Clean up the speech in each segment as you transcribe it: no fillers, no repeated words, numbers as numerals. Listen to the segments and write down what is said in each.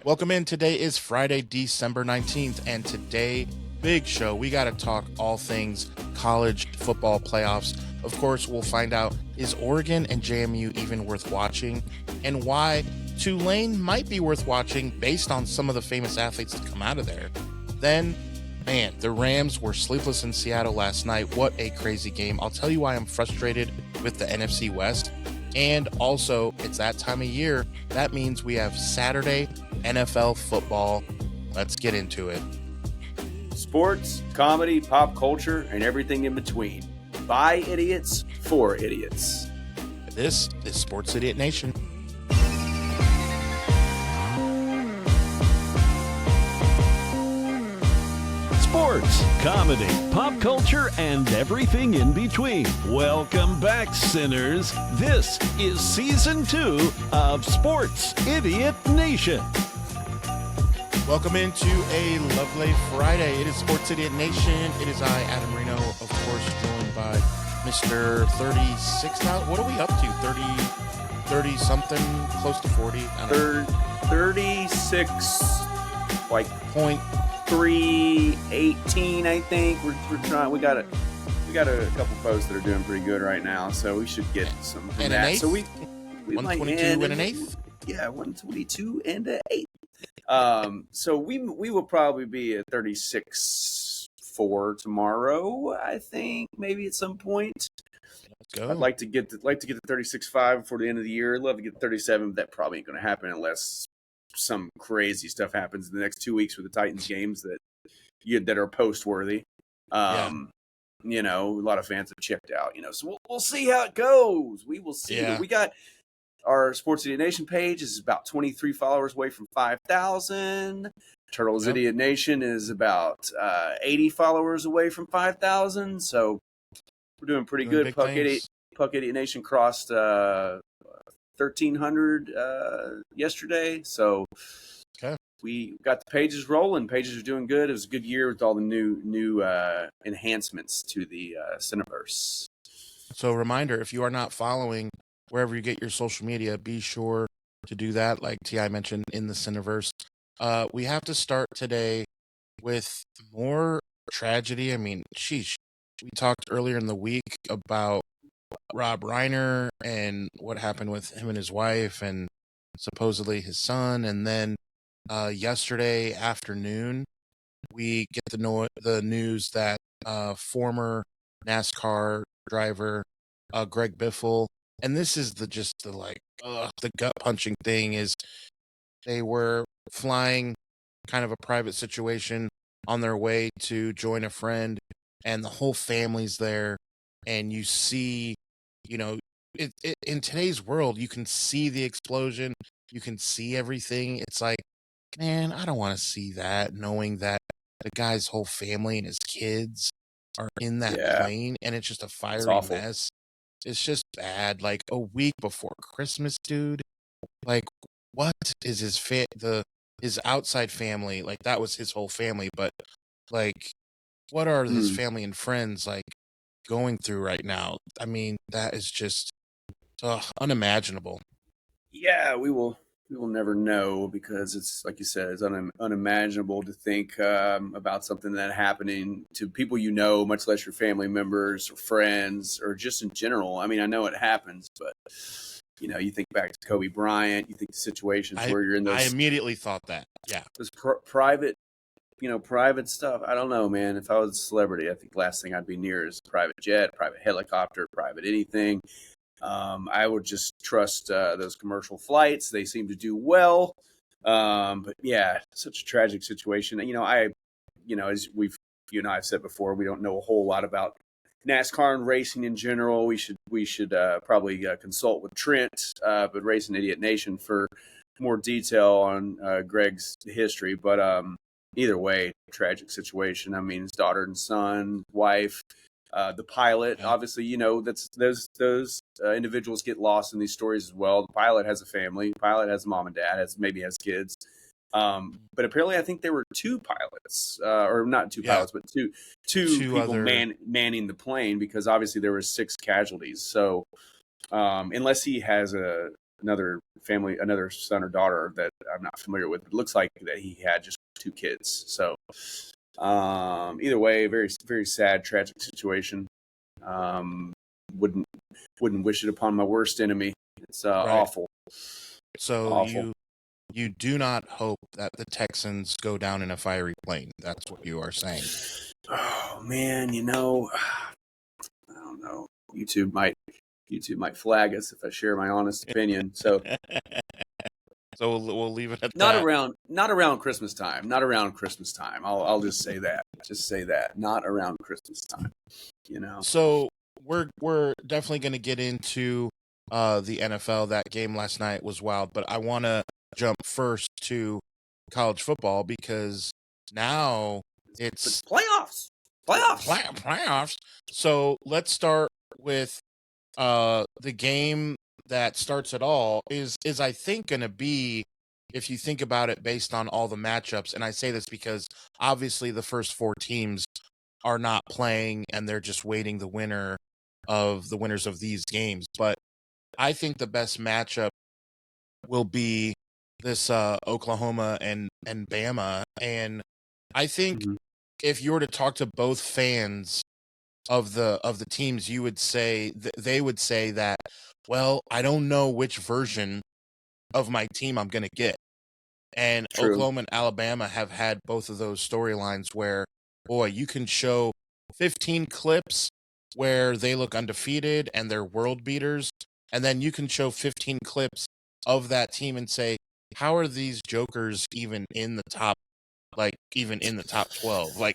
Welcome in. Today is Friday, December 19th, and today, big show. We got to talk all things college football playoffs. Of course, we'll find out, is Oregon and JMU even worth watching, and why Tulane might be worth watching based on some of the famous athletes that come out of there. Then, man, the Rams were sleepless in Seattle last night. What a crazy game. I'll tell you why I'm frustrated with the NFC West. And also, it's that time of year. That means we have Saturday NFL football. Let's get into it. Sports, comedy, pop culture, and everything in between. By idiots, for idiots. This is Sports Idiot Nation. Sports, comedy, pop culture, and everything in between. Welcome back, sinners. This is Season 2 of Sports Idiot Nation. Welcome into a lovely Friday. It is Sports Idiot Nation. It is I, Adam Reno, of course, joined by Mr. 36 now. What are we up to? 30 something, close to 40? I don't know. 36, like Point. 318, I think. We're trying. We got a couple posts that are doing pretty good right now, so we should get some from And that. an eighth? So we 122 and an eighth? Yeah, 122 and an eighth. So we will probably be at 36 for tomorrow, I think, maybe at some point. Let's go. I'd like to get the 36.5 before the end of the year. I'd love to get 37, but that probably ain't going to happen unless some crazy stuff happens in the next 2 weeks with the Titans games that are post worthy. You know, a lot of fans have checked out. You know, so we'll see how it goes. We will see. Yeah. We got our Sports Idiot Nation page is about 23 followers away from 5,000. Turtles Yep. Idiot Nation is about 80 followers away from 5,000. So we're doing pretty Doing good. big Puck Idiot Nation crossed 1,300 yesterday. So Okay. we got the pages rolling. Pages are doing good. It was a good year with all the new enhancements to the Cineverse. So reminder, if you are not following wherever you get your social media, be sure to do that. Like T.I. mentioned in the Cineverse. We have to start today with more tragedy. I mean, sheesh. We talked earlier in the week about Rob Reiner and what happened with him and his wife and supposedly his son. And then yesterday afternoon, we get the news that former NASCAR driver Greg Biffle, and this is the gut punching thing is they were flying kind of a private situation on their way to join a friend, and the whole family's there, and you see, you know, in today's world, you can see the explosion, you can see everything. It's like, man, I don't want to see that, knowing that the guy's whole family and his kids are in that plane, and it's just a fiery awful. mess. It's just bad. Like a week before Christmas, dude. Like, what is his outside family? Like, that was his whole family, but like, what are his family and friends like going through right now? I mean, that is just unimaginable. Yeah, we will never know because it's like you said, it's unimaginable to think about something that happening to people you know, much less your family members or friends or just in general. I mean, I know it happens, but you know, you think back to Kobe Bryant, you think the situations where you're in those. I immediately thought that. Yeah, those private stuff. I don't know, man. If I was a celebrity, I think the last thing I'd be near is a private jet, private helicopter, private anything. I would just trust those commercial flights. They seem to do well. But yeah, such a tragic situation. You know, as you and I have said before, we don't know a whole lot about NASCAR and racing in general. We should probably consult with Trent, but Racing Idiot Nation for more detail on Greg's history. But either way, tragic situation. I mean, his daughter and son, wife. The pilot, obviously, you know, that's those individuals get lost in these stories as well. The pilot has a family. The pilot has a mom and dad. Maybe has kids. But apparently, I think there were two pilots, or not two pilots, but two people manning the plane because obviously there were 6 casualties. So unless he has a another son or daughter that I'm not familiar with. It looks like that he had just 2 kids. So either way, very, very sad, tragic situation. Wouldn't wish it upon my worst enemy. It's awful. So awful. you do not hope that the Texans go down in a fiery plane. That's what you are saying. Oh man, I don't know. YouTube might flag us if I share my honest opinion. So so we'll leave it at not that. not around Christmas time. Not around Christmas time. I'll just say that. Just say that. Not around Christmas time. So we're definitely going to get into the NFL. That game last night was wild, but I want to jump first to college football because now it's playoffs. Playoffs. So let's start with the game that starts it all is I think going to be, if you think about it based on all the matchups, and I say this because obviously the first 4 teams are not playing and they're just waiting the winners of these games, but I think the best matchup will be this Oklahoma and Bama, and I think if you were to talk to both fans of the teams, you would say they would say that, well, I don't know which version of my team I'm going to get. And True. Oklahoma and Alabama have had both of those storylines where, boy, you can show 15 clips where they look undefeated and they're world beaters, and then you can show 15 clips of that team and say, how are these jokers even in the top 12?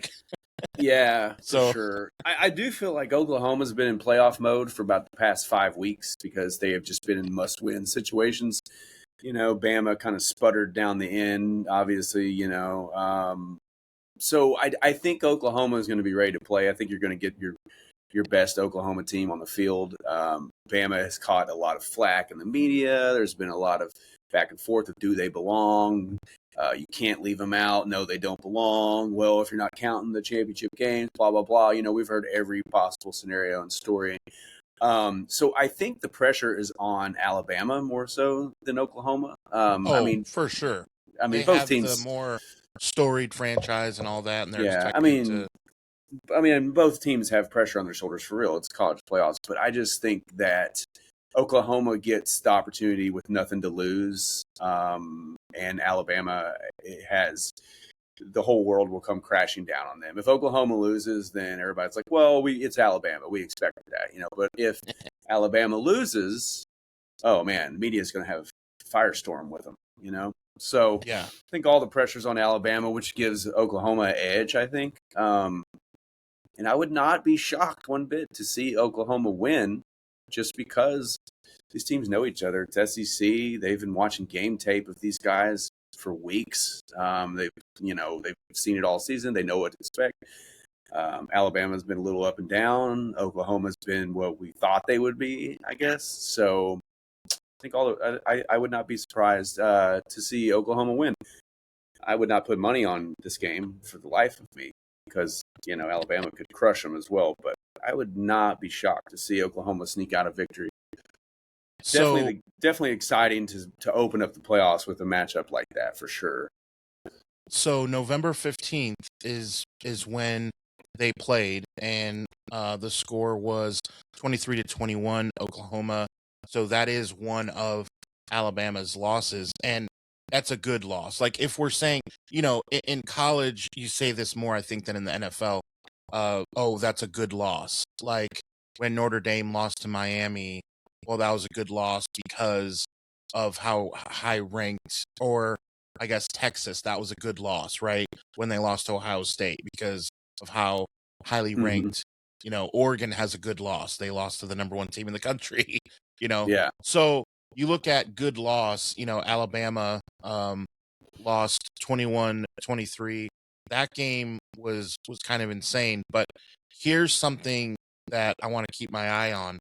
Yeah, for So sure. I do feel like Oklahoma's been in playoff mode for about the past 5 weeks because they have just been in must-win situations. Bama kind of sputtered down the end, obviously, So I think Oklahoma is going to be ready to play. I think you're going to get your best Oklahoma team on the field. Bama has caught a lot of flack in the media. There's been a lot of back and forth of do they belong? You can't leave them out. No, they don't belong. Well, if you're not counting the championship games, blah, blah, blah. We've heard every possible scenario and story. So I think the pressure is on Alabama more so than Oklahoma. for sure. They Both have teams the more storied franchise and all that, and they're yeah. expected to. Both teams have pressure on their shoulders for real. It's college playoffs, but I just think that Oklahoma gets the opportunity with nothing to lose, and Alabama has the whole world will come crashing down on them. If Oklahoma loses, then everybody's like, "Well, it's Alabama. We expected that," But if Alabama loses, oh man, the media is going to have a firestorm with them, So Yeah. I think all the pressure's on Alabama, which gives Oklahoma an edge, I think. And I would not be shocked one bit to see Oklahoma win just because these teams know each other. It's SEC. They've been watching game tape of these guys for weeks. They've seen it all season. They know what to expect. Alabama's been a little up and down. Oklahoma's been what we thought they would be, I guess. So I think I would not be surprised to see Oklahoma win. I would not put money on this game for the life of me because, Alabama could crush them as well. But I would not be shocked to see Oklahoma sneak out a victory. Definitely exciting to open up the playoffs with a matchup like that for sure. So November 15th is when they played, and the score was 23-21 Oklahoma. So that is one of Alabama's losses, and that's a good loss. Like if we're saying, in college, you say this more, I think, than in the NFL. Oh, that's a good loss. Like when Notre Dame lost to Miami, well, that was a good loss because of how high ranked, or I guess Texas, that was a good loss, right? When they lost to Ohio State because of how highly ranked, Oregon has a good loss. They lost to the number 1 team in the country, Yeah. So you look at good loss, Alabama lost 21-23. That game was kind of insane, but here's something that I want to keep my eye on.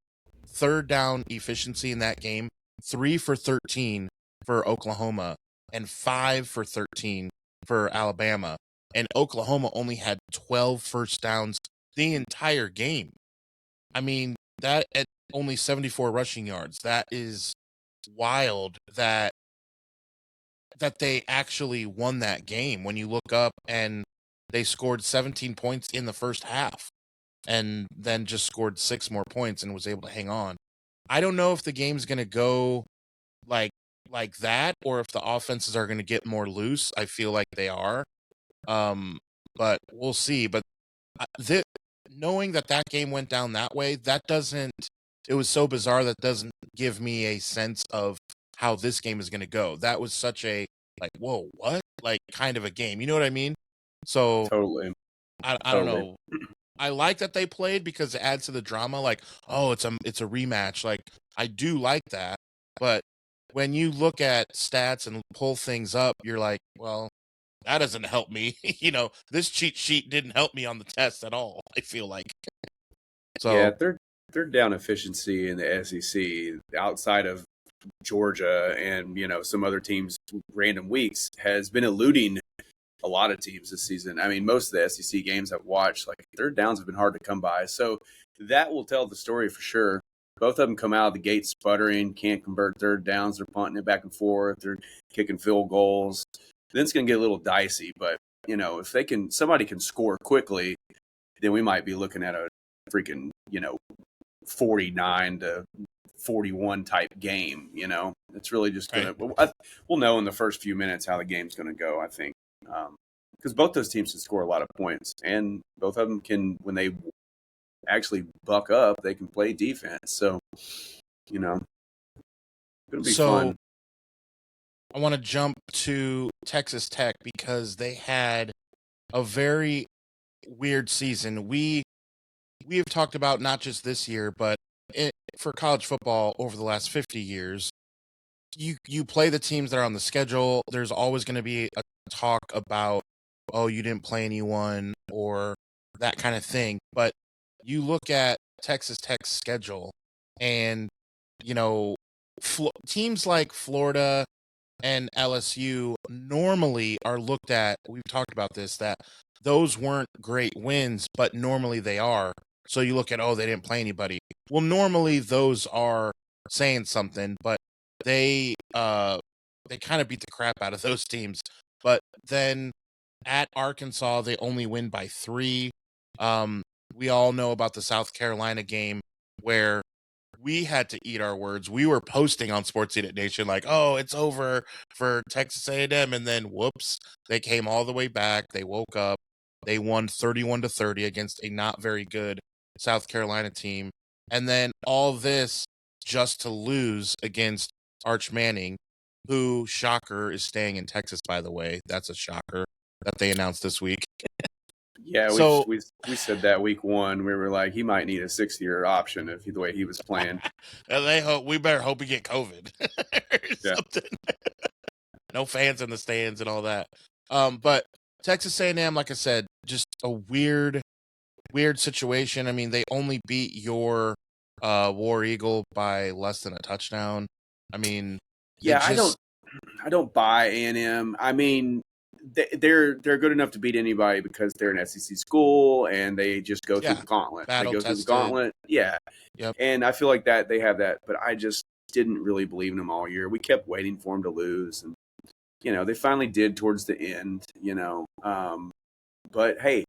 Third down efficiency in that game, 3 for 13 for Oklahoma and 5 for 13 for Alabama. And Oklahoma only had 12 first downs the entire game. I mean, that at only 74 rushing yards, that is wild that they actually won that game when you look up and they scored 17 points in the first half and then just scored 6 more points and was able to hang on. I don't know if the game's going to go like that or if the offenses are going to get more loose. I feel like they are. But we'll see. But knowing that game went down that way, it was so bizarre that doesn't give me a sense of how this game is going to go. That was such a like, whoa, what? Like kind of a game. You know what I mean? So Totally. I don't know. I like that they played because it adds to the drama. Like, oh, it's a rematch. Like, I do like that. But when you look at stats and pull things up, you're like, well, that doesn't help me. This cheat sheet didn't help me on the test at all, I feel like. So yeah, third down efficiency in the SEC outside of Georgia and some other teams random weeks has been eluding a lot of teams this season. I mean, most of the SEC games I've watched, like third downs have been hard to come by. So that will tell the story for sure. Both of them come out of the gate sputtering, can't convert third downs. They're punting it back and forth. They're kicking field goals. Then it's going to get a little dicey. But, if somebody can score quickly, then we might be looking at a freaking, 49 to 41 type game. It's really just going to – we'll know in the first few minutes how the game's going to go, I think. Because both those teams can score a lot of points, and both of them can, when they actually buck up, they can play defense. So, it'll be fun. I want to jump to Texas Tech because they had a very weird season. We have talked about not just this year, but for college football over the last 50 years. You play the teams that are on the schedule. There's always going to be a talk about, oh, you didn't play anyone or that kind of thing. But you look at Texas Tech's schedule and, teams like Florida and LSU normally are looked at. We've talked about this, that those weren't great wins, but normally they are. So you look at, oh, they didn't play anybody. Well, normally those are saying something, but they kind of beat the crap out of those teams. But then at Arkansas, they only win by 3. We all know about the South Carolina game where we had to eat our words. We were posting on Sports Unit Nation like, oh, it's over for Texas A&M. And then, whoops, they came all the way back. They woke up. They won 31-30 against a not very good South Carolina team. And then all this just to lose against Arch Manning, who, shocker, is staying in Texas, by the way. That's a shocker that they announced this week. Yeah, we said that week 1. We were like, he might need a 6-year option if the way he was playing. We better hope he get COVID or something. No fans in the stands and all that. But Texas A&M, like I said, just a weird situation. I mean, they only beat your War Eagle by less than a touchdown. I mean, yeah, I don't buy A&M. I mean, they're good enough to beat anybody because they're an SEC school and they just go through the gauntlet. They go through the gauntlet. Yeah. Yep. And I feel like that they have that, but I just didn't really believe in them all year. We kept waiting for them to lose, and they finally did towards the end. But hey,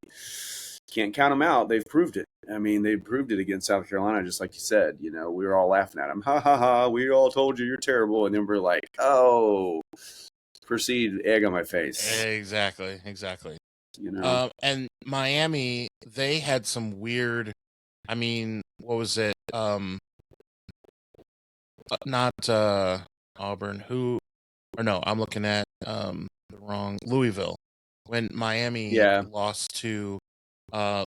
can't count them out. They've proved it. I mean, they proved it against South Carolina, just like you said. We were all laughing at them. Ha ha ha! We all told you you're terrible, and then we're like, oh. Proceed, egg on my face. Exactly. And Miami, they had some weird. I mean, what was it? Not Auburn. I'm looking at the wrong Louisville. When Miami lost to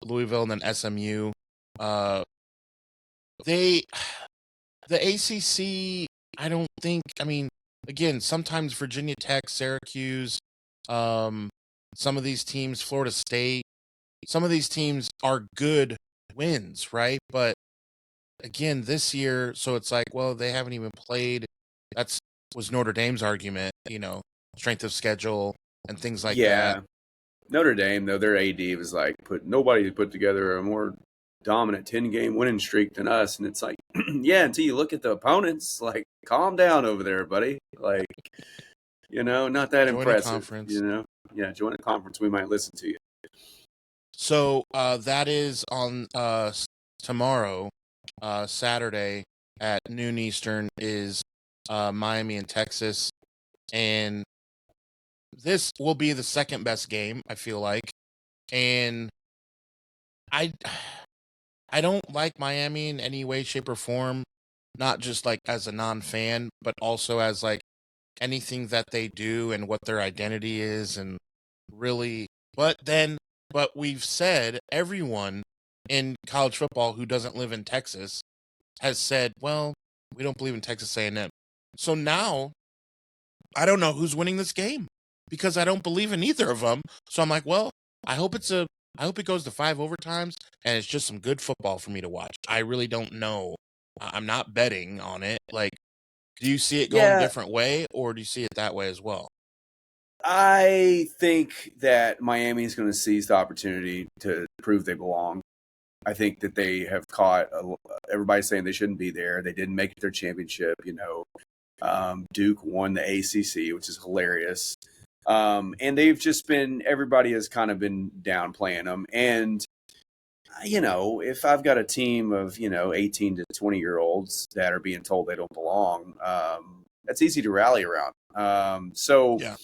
Louisville and then SMU, the ACC. I don't think. I mean. Again, sometimes Virginia Tech, Syracuse, some of these teams, Florida State, some of these teams are good wins, right? But again, this year, so it's like, well, they haven't even played. Was Notre Dame's argument, strength of schedule and things like that. Notre Dame, though, their AD was like, nobody put together a more dominant 10-game winning streak than us. And it's like, yeah, until you look at the opponents, like, calm down over there, buddy. Like, not that Join a impressive. conference. Yeah, join a conference. We might listen to you. So that is on tomorrow, Saturday at noon Eastern is Miami and Texas, and this will be the second best game, I feel like. And I don't like Miami in any way, shape, or form, not just like as a non-fan, but also as like anything that they do and what their identity is, and really. But we've said everyone in college football who doesn't live in Texas has said, well, we don't believe in Texas A&M. So now I don't know who's winning this game because I don't believe in either of them. So I'm like, well, I hope it goes to 5 overtimes and it's just some good football for me to watch. I really don't know. I'm not betting on it. Like, do you see it going a different way, or do you see it that way as well? I think that Miami is going to seize the opportunity to prove they belong. I think that they have caught everybody saying they shouldn't be there. They didn't make it their championship. Duke won the ACC, which is hilarious. And they've just everybody has kind of been downplaying them. And, if I've got a team of, 18 to 20-year-olds that are being told they don't belong, that's easy to rally around. Yeah.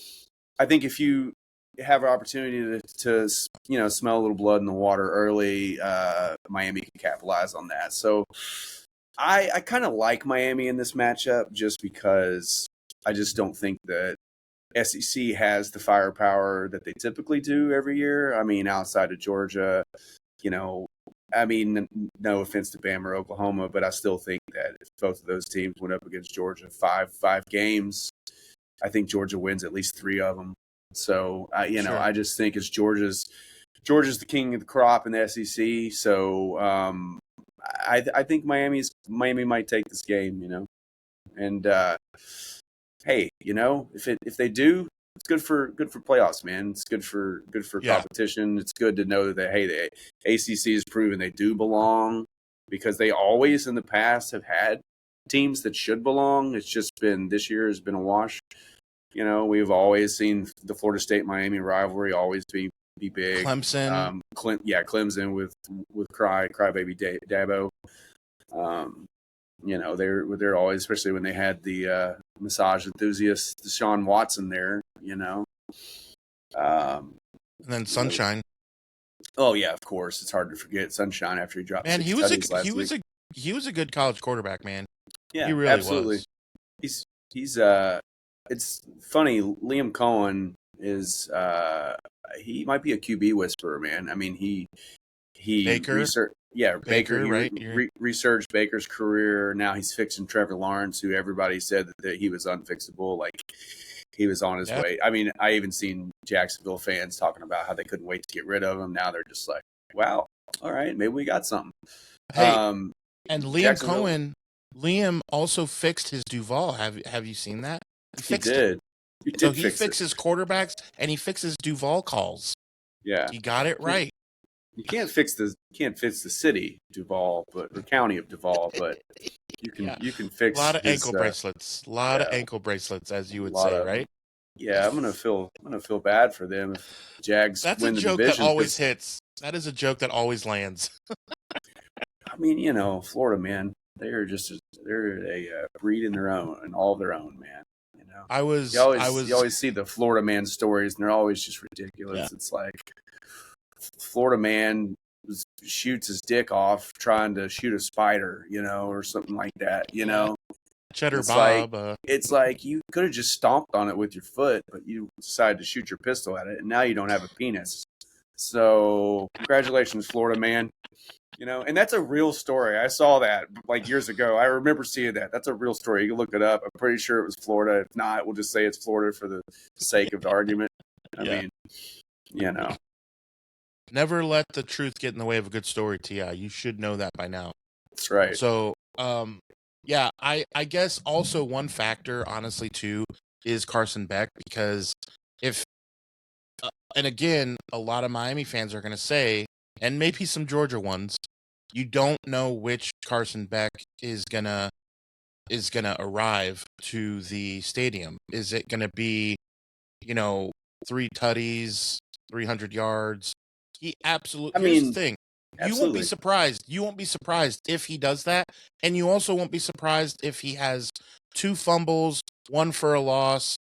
I think if you have an opportunity to smell a little blood in the water early, Miami can capitalize on that. So I kind of like Miami in this matchup just because I just don't think that SEC has the firepower that they typically do every year. I mean, outside of Georgia, no offense to Bama or Oklahoma, but I still think that if both of those teams went up against Georgia five games, I think Georgia wins at least 3 of them. So, sure. I just think it's Georgia's the king of the crop in the SEC. So, I think Miami might take this game, and hey, if they do, it's good for playoffs, man. It's good for competition. It's good to know that hey, the ACC has proven they do belong, because they always in the past have had teams that should belong. It's just been this year has been a wash. We've always seen the Florida State-Miami rivalry always be big. Clemson. Clemson with crybaby Dabo. They're always, especially when they had the massage enthusiast Deshaun Watson there, And then Sunshine. Oh yeah, of course. It's hard to forget Sunshine after he dropped. Man, he was a good college quarterback, man. Yeah, he really absolutely. Was. He's it's funny. Liam Cohen is he might be a QB whisperer, man. I mean, he Baker, Baker, right? Researched Baker's career. Now he's fixing Trevor Lawrence, who everybody said that he was unfixable. Like he was on his way. I mean, I even seen Jacksonville fans talking about how they couldn't wait to get rid of him. Now they're just like, wow, all right, maybe we got something. Hey, and Liam also fixed his Duval. Have you seen that? He did. So he fixes quarterbacks and he fixes Duval calls. Yeah, he got it right. You can't fix the city Duval, but the county of Duval, but you can fix a lot of ankle bracelets. A lot of ankle bracelets, as you would say, right? Yeah, I'm gonna feel bad for them if Jags win the division. That's a joke that always hits. That is a joke that always lands. I mean, Florida, man, they're a breed in their own and all their own, man. You always see the Florida man stories, and they're always just ridiculous. Yeah. It's like Florida man shoots his dick off trying to shoot a spider, or something like that, Cheddar it's Bob. It's like you could have just stomped on it with your foot, but you decided to shoot your pistol at it, and now you don't have a penis. So congratulations, Florida man. And that's a real story. I saw that like years ago. I remember seeing that. That's a real story. You can look it up. I'm pretty sure it was Florida. If not, we'll just say it's Florida for the sake of the argument. I mean, Never let the truth get in the way of a good story, T.I. You should know that by now. That's right. So, I guess also one factor, honestly, too, is Carson Beck, because and again, a lot of Miami fans are going to say, and maybe some Georgia ones, you don't know which Carson Beck is gonna arrive to the stadium. Is it gonna be, 3 tutties, 300 yards? He I absolutely. Here's the mean, thing. You won't be absolutely. surprised. You won't be surprised if he does that, and you also won't be surprised if he has 2 fumbles, 1 for a loss,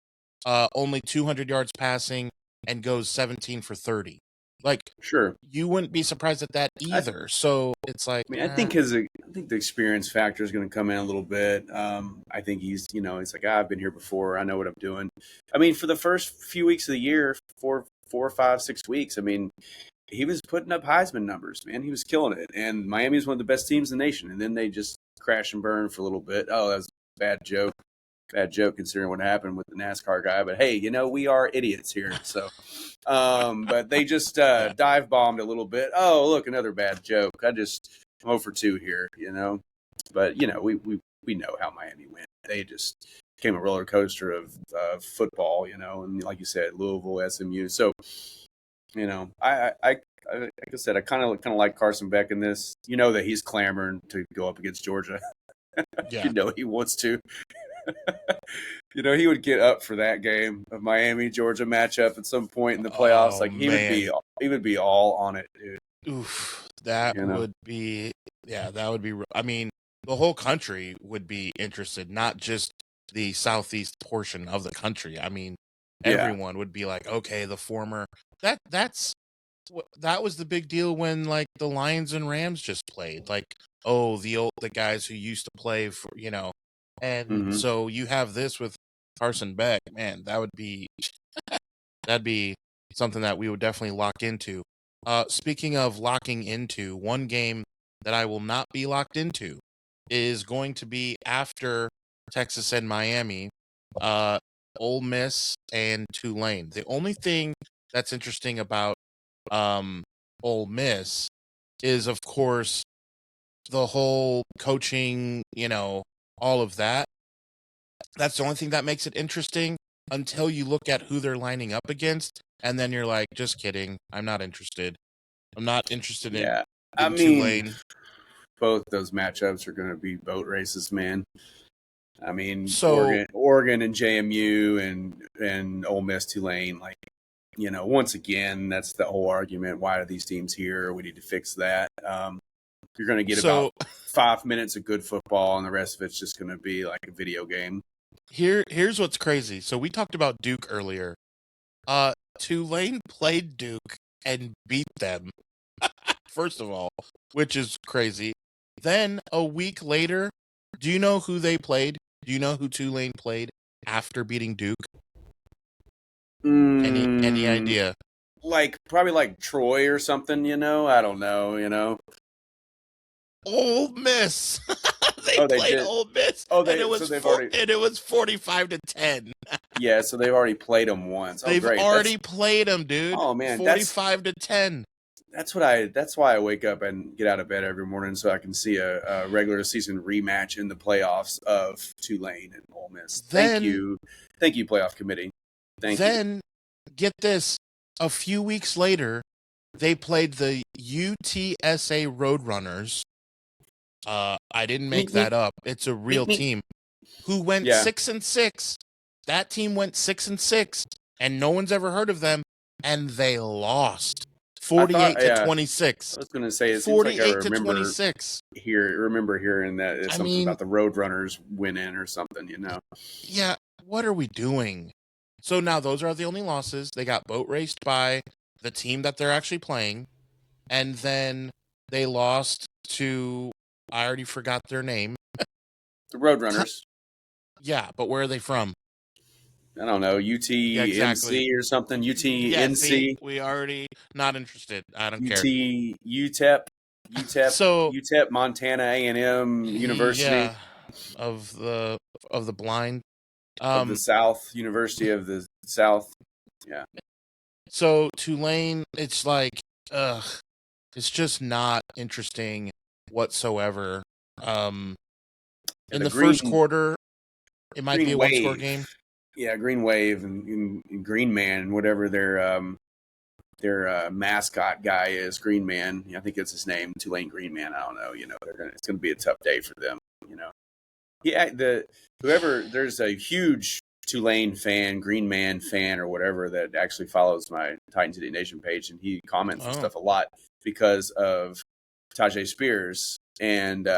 only 200 yards passing, and goes 17 for 30. Like, Sure. you wouldn't be surprised at that I, either. So it's like, I mean, I think the experience factor is going to come in a little bit. I think he's like, I've been here before. I know what I'm doing. I mean, for the first few weeks of the year, 4, 5, 6 weeks, I mean, he was putting up Heisman numbers, man. He was killing it. And Miami is one of the best teams in the nation. And then they just crash and burn for a little bit. Oh, that was a bad joke. Bad joke considering what happened with the NASCAR guy. But hey, we are idiots here. So, but they just dive bombed a little bit. Oh, look, another bad joke. I'm 0 for 2 here, But, we know how Miami went. They just became a roller coaster of football, and like you said, Louisville, SMU. So, like I said, I kind of like Carson Beck in this. That he's clamoring to go up against Georgia. yeah. He wants to. He would get up for that game of Miami Georgia matchup at some point in the playoffs. Oh, Like he man. would be all on it, dude. Oof, that would be, that would be. I mean, the whole country would be interested, not just the southeast portion of the country. I mean, everyone would be like, okay, the former that was the big deal when like the Lions and Rams just played. Like, oh, the guys who used to play for, and Mm-hmm. so you have this with Carson Beck. Man, that'd be something that we would definitely lock into. Speaking of locking into, one game that I will not be locked into is going to be after Texas and Miami, Ole Miss and Tulane. The only thing that's interesting about Ole Miss is, of course, the whole coaching, all of that. That's the only thing that makes it interesting until you look at who they're lining up against, and then you're like, just kidding. I'm not interested. I'm not interested Yeah, I in mean, Tulane. both those matchups are going to be boat races, man. I mean, So Oregon and JMU and Ole Miss Tulane, like, once again, that's the whole argument. Why are these teams here? We need to fix that. You're going to get about 5 minutes of good football, and the rest of it's just going to be like a video game. here's what's crazy. So we talked about Duke earlier. Tulane played Duke and beat them. First of all, which is crazy. Then a week later, do you know who they played? Do you know who Tulane played after beating Duke? Any idea? Probably like Troy or something, I don't know. Ole Miss. They They played did. Ole Miss, Oh, and it was and it was 45-10. Yeah, so they've already played them once. Oh, They've great. already played them, dude. Oh man, 45-10. That's why I wake up and get out of bed every morning so I can see a regular season rematch in the playoffs of Tulane and Ole Miss. Thank you, playoff committee. Thank you. Then get this: a few weeks later, they played the UTSA Roadrunners. I didn't make that up. It's a real team who went 6-6. That team went 6-6, and no one's ever heard of them, and they lost 48-26. I was going to say, it 48-26. Remember hearing that it's something about the Roadrunners winning or something, Yeah, what are we doing? So now those are the only losses. They got boat raced by the team that they're actually playing, and then they lost to, I already forgot their name. The Roadrunners. Yeah, but where are they from? I don't know, UTMC or something. UTNC. We already not interested. I don't care. UTEP. So UTEP, Montana A&M University. Yeah, of the blind. Of the South, University of the South. Yeah. So Tulane, it's like, it's just not interesting whatsoever. In the first quarter, it might be a one-score game. Yeah, Green Wave and Green Man, whatever their mascot guy is, Green Man. I think it's his name, Tulane Green Man. I don't know. It's going to be a tough day for them. Yeah, there's a huge Tulane fan, Green Man fan, or whatever that actually follows my Titans City Nation page, and he comments and stuff a lot because of Tajay Spears, and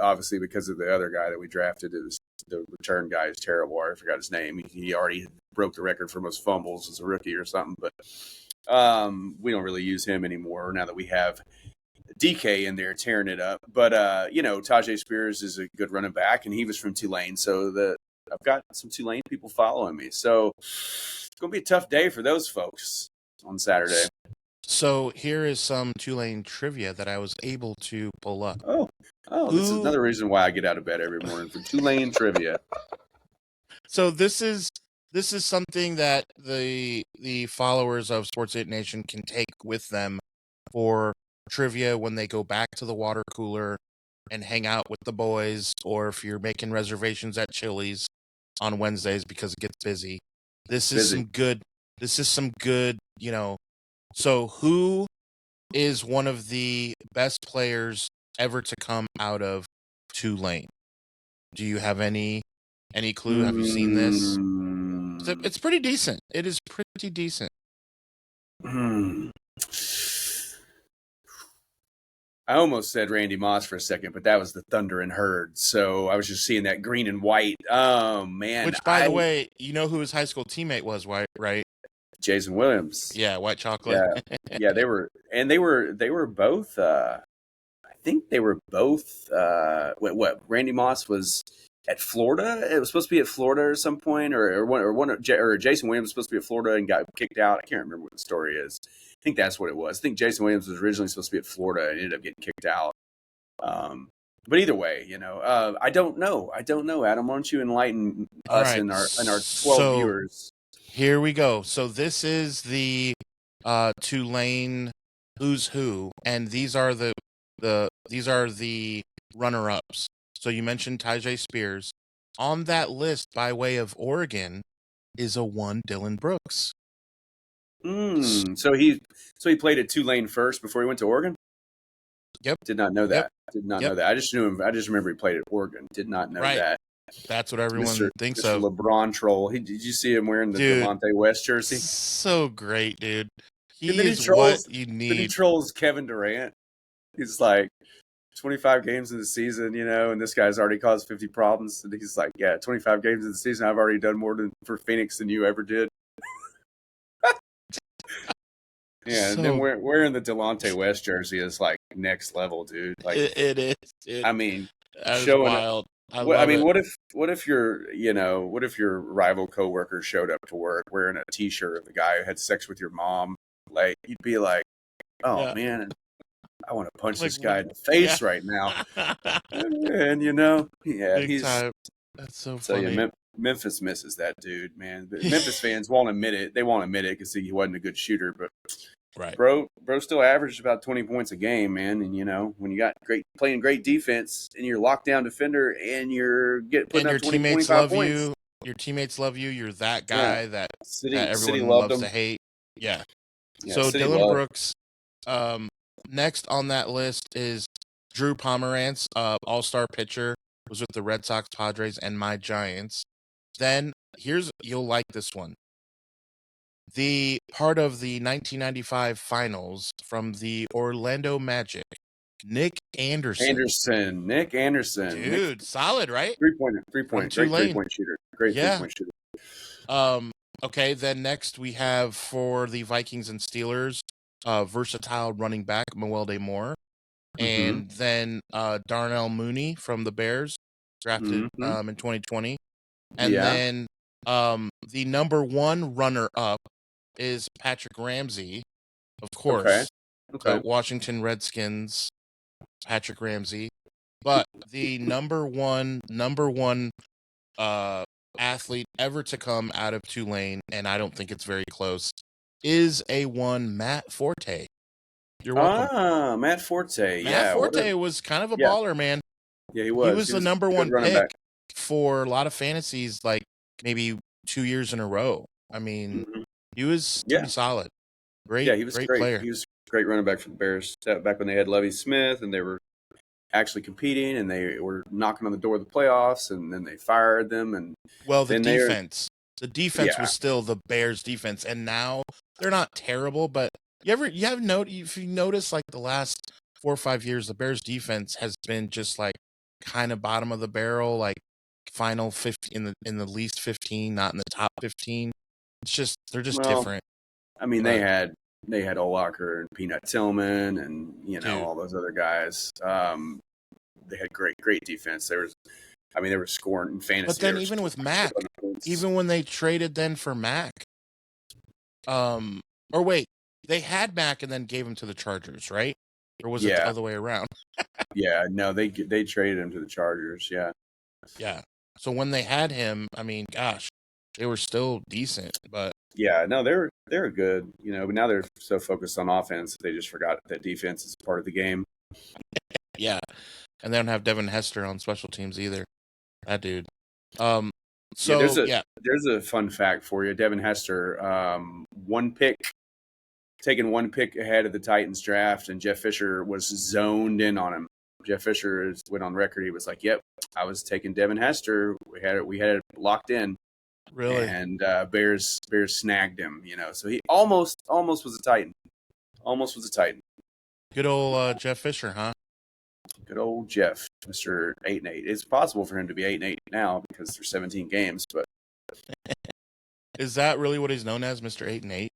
obviously because of the other guy that we drafted. The return guy is terrible. I forgot his name. He already broke the record for most fumbles as a rookie or something, but we don't really use him anymore now that we have DK in there tearing it up. But Tajay Spears is a good running back, and he was from Tulane, so I've got some Tulane people following me. So it's going to be a tough day for those folks on Saturday. So here is some Tulane trivia that I was able to pull up. This is another reason why I get out of bed every morning for Tulane trivia. So this is something that the followers of Sports 8 Nation can take with them for trivia when they go back to the water cooler and hang out with the boys, or if you're making reservations at Chili's on Wednesdays because it gets busy. This is some good, So who is one of the best players ever to come out of Tulane? Do you have any clue? Have you seen this? It's pretty decent. It is pretty decent. I almost said Randy Moss for a second, but that was the Thunder and Herd. So I was just seeing that green and white. Oh man! Which, by the way, you know who his high school teammate was, right? Jason Williams. Yeah, white chocolate. Yeah, they were both. I think they were both. What? Randy Moss was at Florida. It was supposed to be at Florida at some point, or Jason Williams was supposed to be at Florida and got kicked out. I can't remember what the story is. I think that's what it was. I think Jason Williams was originally supposed to be at Florida and ended up getting kicked out. But either way, I don't know. Adam, why don't you enlighten us and our 12 viewers? Here we go. So this is the Tulane who's who, and these are the runner-ups. So you mentioned Tajay Spears. On that list, by way of Oregon, is a one Dylan Brooks. So he played at Tulane first before he went to Oregon? Yep. Did not know that. Did not know that. I just knew him. I just remember he played at Oregon. Did not know that. That's what everyone thinks Mr. of. LeBron troll. Did you see him wearing the Delonte West jersey? So great, dude. He is trolls, what you need. Then he trolls Kevin Durant. He's like, 25 games in the season, and this guy's already caused 50 problems. And he's like, 25 games in the season, I've already done more for Phoenix than you ever did. And then wearing the Delonte West jersey is like next level, dude. Like it is. Dude. I mean, that is wild. What if your rival coworker showed up to work wearing a T-shirt of the guy who had sex with your mom? Like, you'd be like, "Oh man, I want to punch this guy in the face right now." And Big he's time. That's so funny. Memphis misses that dude, man. But Memphis fans won't admit it. They won't admit it because he wasn't a good shooter, but bro still averaged about 20 points a game, man. And when you got playing great defense and you're lockdown defender and you're putting up 20, 25 points. Your teammates love you. You're that guy that everyone City loves to hate. Yeah. So City Dylan Brooks. Next on that list is Drew Pomerantz, all-star pitcher, was with the Red Sox, Padres, and my Giants. Then you'll like this one. The part of the 1995 finals from the Orlando Magic, Nick Anderson. Nick Anderson. Dude, solid, right? Three-point shooter. Great three-point shooter. Okay, then next we have for the Vikings and Steelers, versatile running back, Mewelde Moore. And then Darnell Mooney from the Bears, drafted in 2020. And then the number one runner-up is Patrick Ramsey, of course. Okay. Washington Redskins, Patrick Ramsey. But the number one athlete ever to come out of Tulane, and I don't think it's very close, is A1 Matt Forte. You're welcome. Matt Forte. Matt Forte was kind of a baller, man. Yeah, he was. He was the number one pick for a lot of fantasies, like maybe 2 years in a row. I mean, he was pretty solid. Yeah, Great, he was great great. player. He was a great running back for the Bears back when they had Lovie Smith and they were actually competing and they were knocking on the door of the playoffs and then they fired them and Well, then the defense yeah, was still the Bears defense, and now they're not terrible, but if you notice like the last 4 or 5 years, the Bears defense has been just like kind of bottom of the barrel, like final 50 in the least 15, not in the top 15. It's just they're just well, different. I mean But they had Olacher and Peanut Tillman and dude, all those other guys. They had great defense. They were scoring in fantasy. but then even with Mac, even when they traded then for Mac, um, or wait, they had Mac and then gave him to the Chargers, right? Or was it the yeah, other way around? yeah, no, they traded him to the Chargers. Yeah, Yeah. So when they had him, I mean, gosh, they were still decent, but yeah, no, they're good, but now they're so focused on offense they just forgot that defense is part of the game. yeah. And they don't have Devin Hester on special teams either. That dude. Um, Yeah, so yeah, there's a fun fact for you. Devin Hester, taking one pick ahead of the Titans draft, and Jeff Fisher was zoned in on him. Jeff Fisher went on record. He was like, "Yep, I was taking Devin Hester. We had it locked in." really And Bears snagged him. So he almost was a Titan. Almost was a Titan. good old Jeff Fisher, huh? Good old Jeff, Mr. 8-8. It's possible for him to be 8-8 now because there's 17 games, but Is that really what he's known as, Mr. 8-8?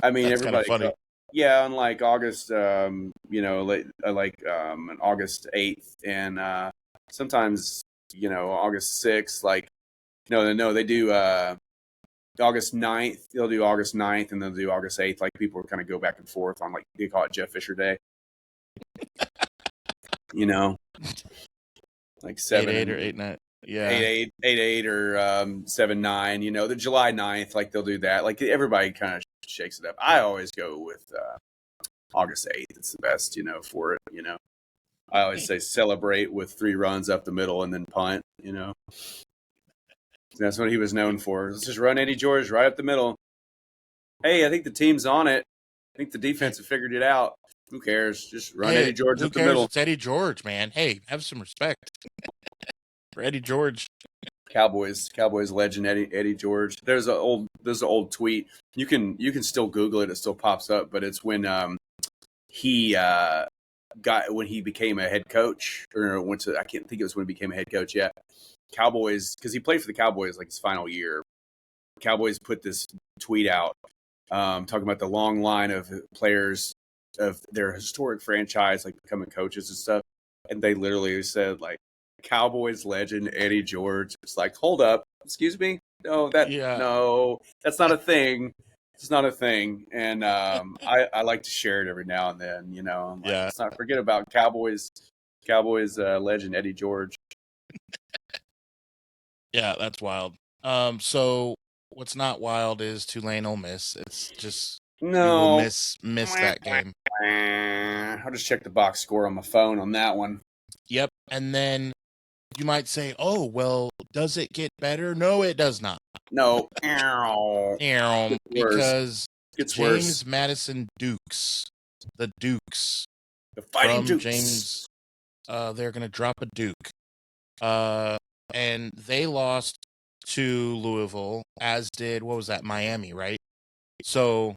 I mean, That's kind of everybody. funny. Yeah, on like August, on August 8th, and sometimes August 6th. Like, no, they do August 9th. They'll do August 9th, and they'll do August 8th. Like people kind of go back and forth on like they call it Jeff Fisher Day. Like 8-8 or 8-9. Yeah. 8-8 or 7-9. The July 9th, like they'll do that. Like everybody kind of shakes it up. I always go with August 8th. It's the best, for it. I always say celebrate with 3 runs up the middle and then punt. That's what he was known for. Let's just run Eddie George right up the middle. Hey, I think the team's on it. I think the defense have figured it out. Who cares? Just run Eddie George who up the cares? middle. It's Eddie George, man. Hey, have some respect for Eddie George. Cowboys legend Eddie George. There's an old tweet. You can still Google it. It still pops up. But it's when he when he became a head coach, or went to, I can't think it was when he became a head coach. Yeah, Cowboys, because he played for the Cowboys like his final year. Cowboys put this tweet out talking about the long line of players of their historic franchise, like becoming coaches and stuff. And they literally said like Cowboys legend Eddie George. It's like, hold up, excuse me, no, that's not a thing. It's not a thing. And I like to share it every now and then. I'm like, let's not forget about Cowboys legend Eddie George. Yeah, that's wild. So what's not wild is Tulane Ole Miss. It's just no, we will miss that game. I'll just check the box score on my phone on that one. Yep. And then you might say, oh, well, does it get better? No, it does not. No. Because It's James worse. Madison Dukes, the Fighting Dukes. James, they're going to drop a Duke. And they lost to Louisville, as did, what was that, Miami, right? So,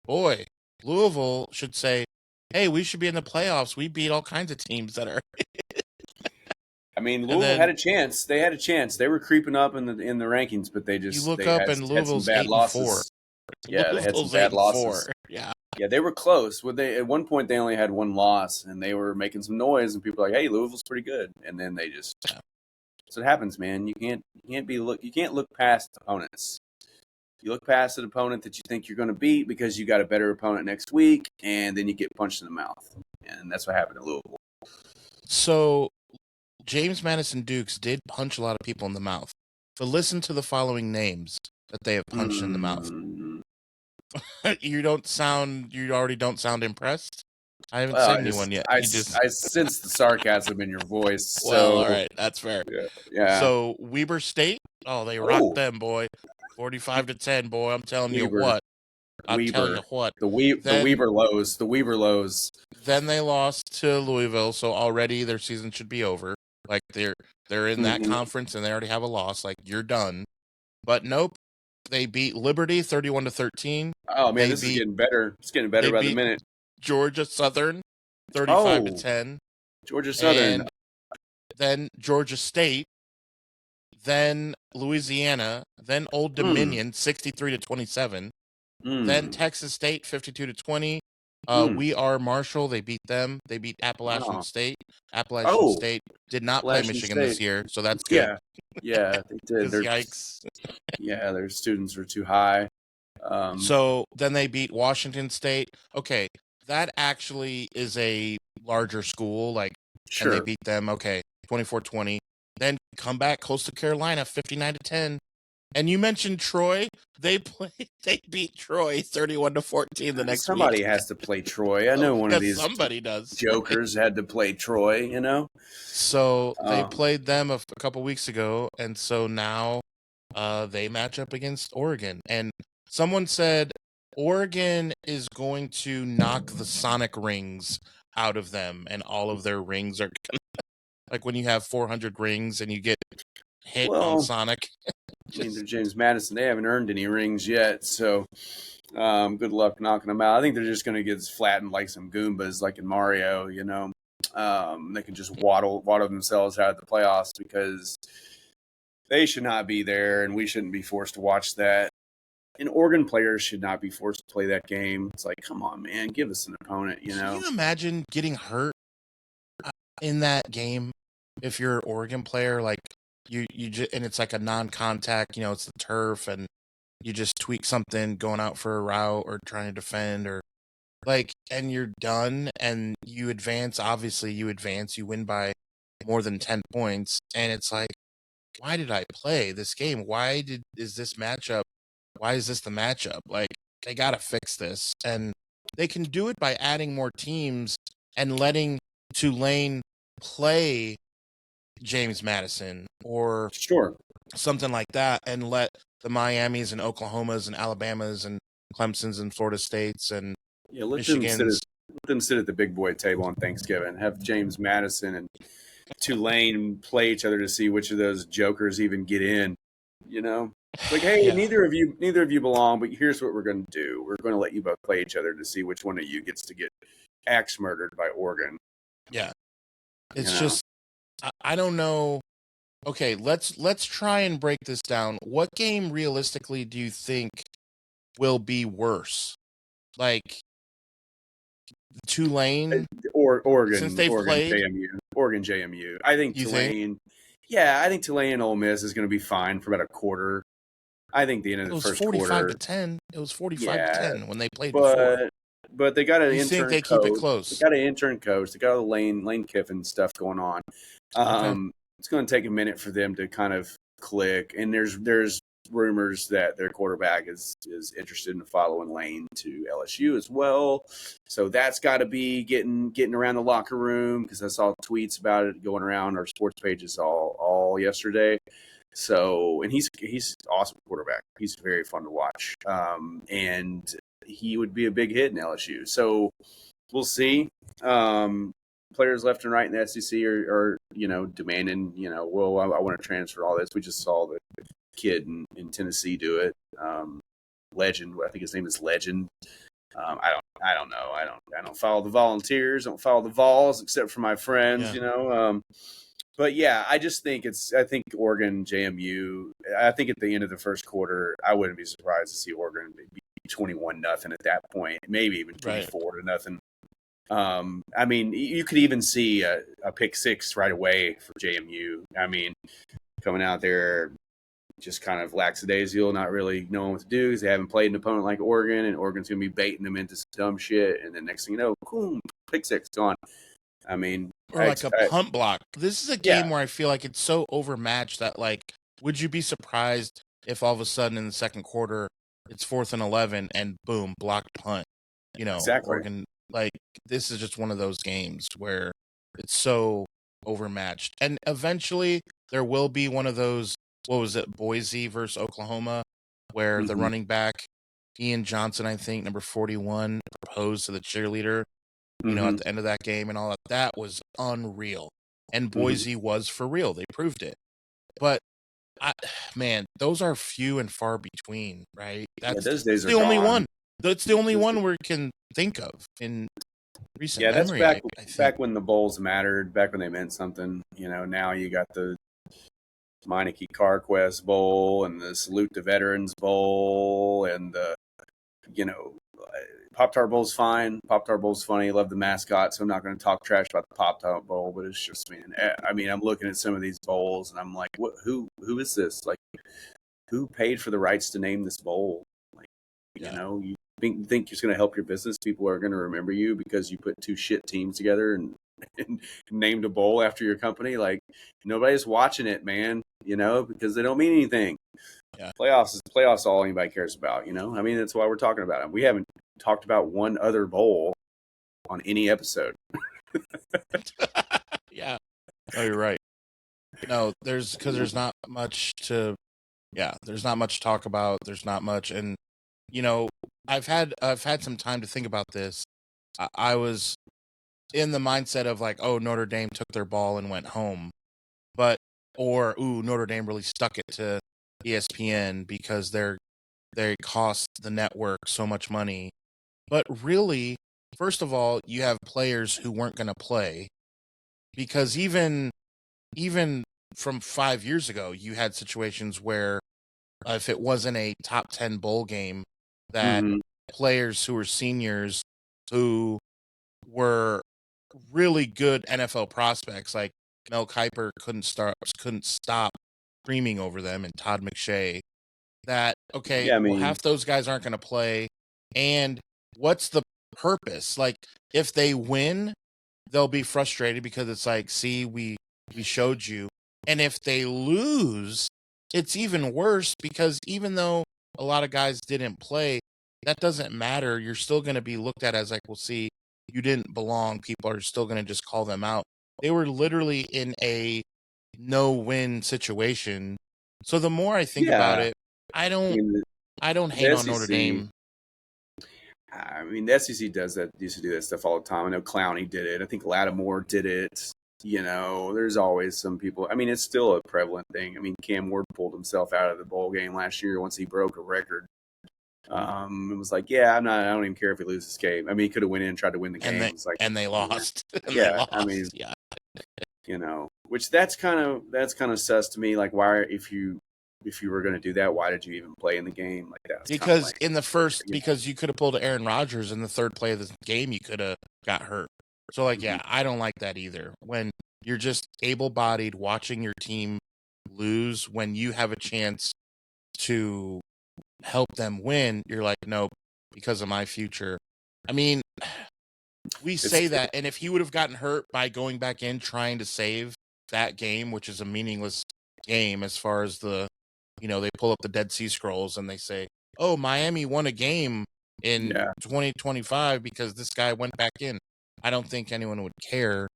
boy, Louisville should say, hey, we should be in the playoffs. We beat all kinds of teams that are. I mean, Louisville had a chance. They had a chance. They were creeping up in the rankings, but they just you look up and Louisville's had some bad 8-4. losses. Yeah, they had some bad losses. Yeah, they were close. At one point they only had one loss, and they were making some noise, and people were like, "Hey, Louisville's pretty good," and then they just. So it happens, man. You can't look past opponents. You look past an opponent that you think you're going to beat because you got a better opponent next week, and then you get punched in the mouth, and that's what happened to Louisville. So, James Madison Dukes did punch a lot of people in the mouth. But listen to the following names that they have punched in the mouth. You already don't sound impressed? I haven't said anyone yet. I sense the sarcasm in your voice. Well, all right, that's fair. Yeah. So Weber State, they rocked them, boy. 45-10, boy. I'm telling you what. I'll tell Weber, you what. the Then Weber lows, the Weber lows. then they lost to Louisville, so already their season should be over. Like they're in that Mhm. conference and they already have a loss. Like you're done. But nope, they beat Liberty 31-13. Oh man, They this is beat getting better. It's getting better they by the beat minute. Georgia Southern 35 to Oh, 10, Georgia Southern. and then Georgia State, then Louisiana, then Old Mm, Dominion 63 to 27, then mm, Texas State 52 to 20. mm. We are Marshall. They beat them. They beat Appalachian Wow. State. Appalachian Oh, State did not play Appalachian Michigan this State. year, so that's good. Yeah, yeah, they did. Because yikes. Their students are too high. So then they beat Washington State. Okay, that actually is a larger school, like, and they Sure. beat them. Okay, 24-20. Then come back, Coastal Carolina, 59 to 10. And you mentioned Troy. They beat Troy 31-14 the next week. Somebody has to play Troy. I Oh, know one of yes, these somebody does. jokers had to play Troy. You know. So they Um, played them a couple weeks ago, and so now they match up against Oregon. And someone said Oregon is going to knock the Sonic rings out of them, and all of their rings are like when you have 400 rings and you get hit on well, Sonic. I mean, they're Just James Madison. They haven't earned any rings yet, so good luck knocking them out. I think they're just going to get flattened like some Goombas, like in Mario. You know, they can just waddle themselves out of the playoffs because they should not be there, and we shouldn't be forced to watch that. And Oregon players should not be forced to play that game. It's like, come on, man, give us an opponent. You can know, you imagine getting hurt in that game if you're an Oregon player? Like you just, and it's like a non-contact. It's the turf, and you just tweak something going out for a route or trying to defend or like, and you're done and you advance. Obviously, you win by more than 10 points, and it's like, why did I play this game? Is this matchup? Why is this the matchup? Like, they gotta fix this, and they can do it by adding more teams and letting Tulane play James Madison or sure. something like that, and let the Miamis and Oklahomas and Alabamas and Clemsons and Florida States and Yeah, Michigans. let them sit at the big boy table on Thanksgiving. Have James Madison and Tulane play each other to see which of those jokers even get in. You know, it's like, hey, Yeah, neither of you belong, but here's what we're going to do. We're going to let you both play each other to see which one of you gets to get axe murdered by Oregon. yeah. You It's know, just I don't know. Okay, let's try and break this down. What game realistically do you think will be worse? Like Tulane, or since Oregon, they've played, Oregon JMU. I think you think? Tulane. Yeah, I think Tulane and Ole Miss is going to be fine for about a quarter. I think the end of It the was first 45 to quarter. 10. It was 45 to Yeah, 10 when they played before. but they got an You think intern they keep it coach. They close? got an intern coach. They got all the Lane Kiffin stuff going on. Okay. It's going to take a minute for them to kind of click. And there's rumors that their quarterback is interested in following Lane to LSU as well. So that's got to be getting around the locker room because I saw tweets about it going around our sports pages all yesterday. So, and he's an awesome quarterback. He's very fun to watch. And he would be a big hit in LSU. So we'll see. Players left and right in the SEC are demanding, well, I want to transfer all this. We just saw the kid in Tennessee do it. Legend, I think his name is Legend. I don't know. I don't follow the Volunteers. Don't follow the Vols except for my friends. Yeah. But yeah, I think Oregon, JMU. I think at the end of the first quarter, I wouldn't be surprised to see Oregon be 21-0 at that point, maybe even Right. 24-0. I mean, you could even see a pick six right away for JMU. I mean, coming out there just kind of lackadaisical, not really knowing what to do because they haven't played an opponent like Oregon, and Oregon's going to be baiting them into some dumb shit. And then next thing you know, boom, pick six gone. I mean, Or like a punt block. This is a game where I feel like it's so overmatched that, like, would you be surprised if all of a sudden in the second quarter it's 4th and 11 and boom, blocked punt? Exactly. Oregon, like, this is just one of those games where it's so overmatched. And eventually there will be one of those, what was it, Boise versus Oklahoma, where the running back Ian Johnson, I think, number 41, proposed to the cheerleader, Mm-hmm. at the end of that game and all that. That was unreal. And Boise was for real. They proved it. But man, those are few and far between, right? That's those days the are only gone. one. That's the only one we can think of in recent that's memory. back when the bowls mattered, back when they meant something. Now you got the Meineke CarQuest Bowl and the Salute to Veterans Bowl and the Pop-Tart Bowl's fine. Pop-Tart Bowl's funny. Love the mascot, so I'm not going to talk trash about the Pop-Tart Bowl, but it's just, man, I mean, I'm looking at some of these bowls and I'm like, who is this? Like, who paid for the rights to name this bowl? Like, you think you're going to help your business? People are going to remember you because you put two shit teams together and named a bowl after your company. Like, nobody's watching it, man, because they don't mean anything. Yeah. Playoffs is all anybody cares about, I mean, that's why we're talking about it. We haven't talked about one other bowl on any episode. Yeah. Oh, you're right. No, there's not much to talk about. There's not much. And, I've had some time to think about this. I was in the mindset of like, oh, Notre Dame took their ball and went home. Notre Dame really stuck it to ESPN because they cost the network so much money. But really, first of all, you have players who weren't going to play because even from 5 years ago, you had situations where if it wasn't a top 10 bowl game, that players who were seniors who were really good NFL prospects, like Mel Kiper couldn't stop screaming over them, and Todd McShay, that, okay, Yeah, I mean, half those guys aren't going to play. And what's the purpose? Like, if they win, they'll be frustrated because it's like, see, we showed you. And if they lose, it's even worse because even though a lot of guys didn't play, that doesn't matter. You're still going to be looked at as like, well, see, you didn't belong. People are still going to just call them out. They were literally in a no-win situation. So the more I think about it, I don't hate on Notre Dame. I mean, the SEC used to do that stuff all the time. I know Clowney did it. I think Lattimore did it. There's always some people. I mean, it's still a prevalent thing. I mean, Cam Ward pulled himself out of the bowl game last year once he broke a record. It was like, yeah, I don't even care if he loses this game. I mean, he could have went in and tried to win the game. And they lost. I mean, which that's kind of sus to me. Like, why, if you were going to do that, why did you even play in the game like that? Because because you could have pulled Aaron Rodgers in the third play of the game, you could have got hurt. So, like, yeah, I don't like that either. When you're just able-bodied watching your team lose, when you have a chance to help them win, you're like, nope, because of my future. I mean, we say that, and if he would have gotten hurt by going back in trying to save that game, which is a meaningless game as far as they pull up the Dead Sea Scrolls and they say, oh, Miami won a game in 2025 because this guy went back in. I don't think anyone would care.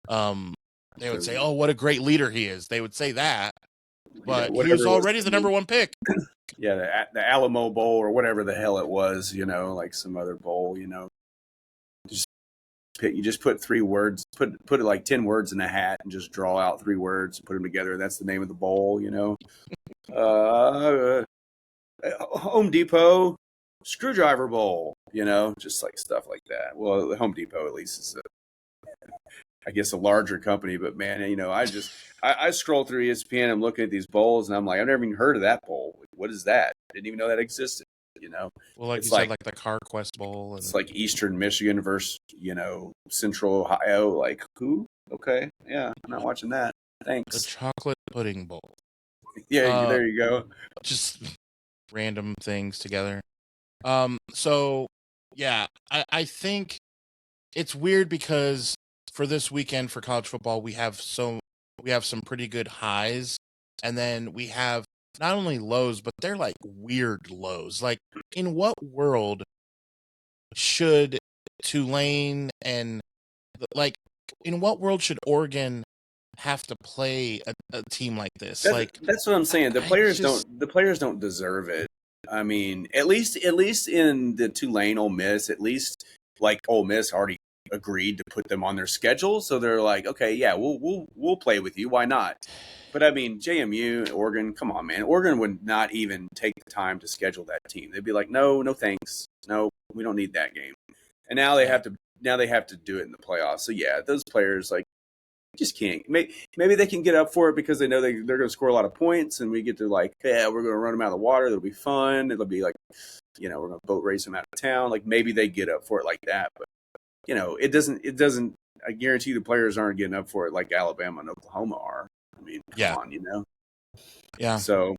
They would say, oh, what a great leader he is. They would say that, but he was already the number one pick. Yeah, the Alamo Bowl or whatever the hell it was, like some other bowl, you just put 3 words, put it like 10 words in a hat and just draw out 3 words, put them together. That's the name of the bowl, Home Depot Screwdriver Bowl, just like stuff like that. Well, the Home Depot at least is I guess a larger company, but man, I scroll through ESPN, I'm looking at these bowls and I'm like, I've never even heard of that bowl. What is that? I didn't even know that existed. Well, like you said, like the CarQuest Bowl. And... It's like Eastern Michigan versus, Central Ohio. Like, who? Okay. Yeah, I'm not watching that. Thanks. The Chocolate Pudding Bowl. Yeah, there you go. Just random things together. So, yeah, I think it's weird because for this weekend for college football, we have some pretty good highs, and then we have not only lows, but they're like weird lows. Like, in what world should Tulane and in what world should Oregon have to play a team like this? That's what I'm saying. The players don't deserve it. I mean, at least in the Tulane Ole Miss, at least like Ole Miss already agreed to put them on their schedule, so they're like, okay, yeah, we'll play with you. Why not? But I mean, JMU, Oregon, come on, man. Oregon would not even take the time to schedule that team. They'd be like, no, thanks, no, we don't need that game. And now they have to do it in the playoffs. So yeah, those players like just can't. Maybe they can get up for it because they know they're going to score a lot of points, and we get to like, yeah, we're going to run them out of the water. It'll be fun. It'll be like, we're going to boat race them out of town. Like maybe they get up for it like that, but it doesn't. I guarantee the players aren't getting up for it like Alabama and Oklahoma are. I mean, come on, Yeah. So,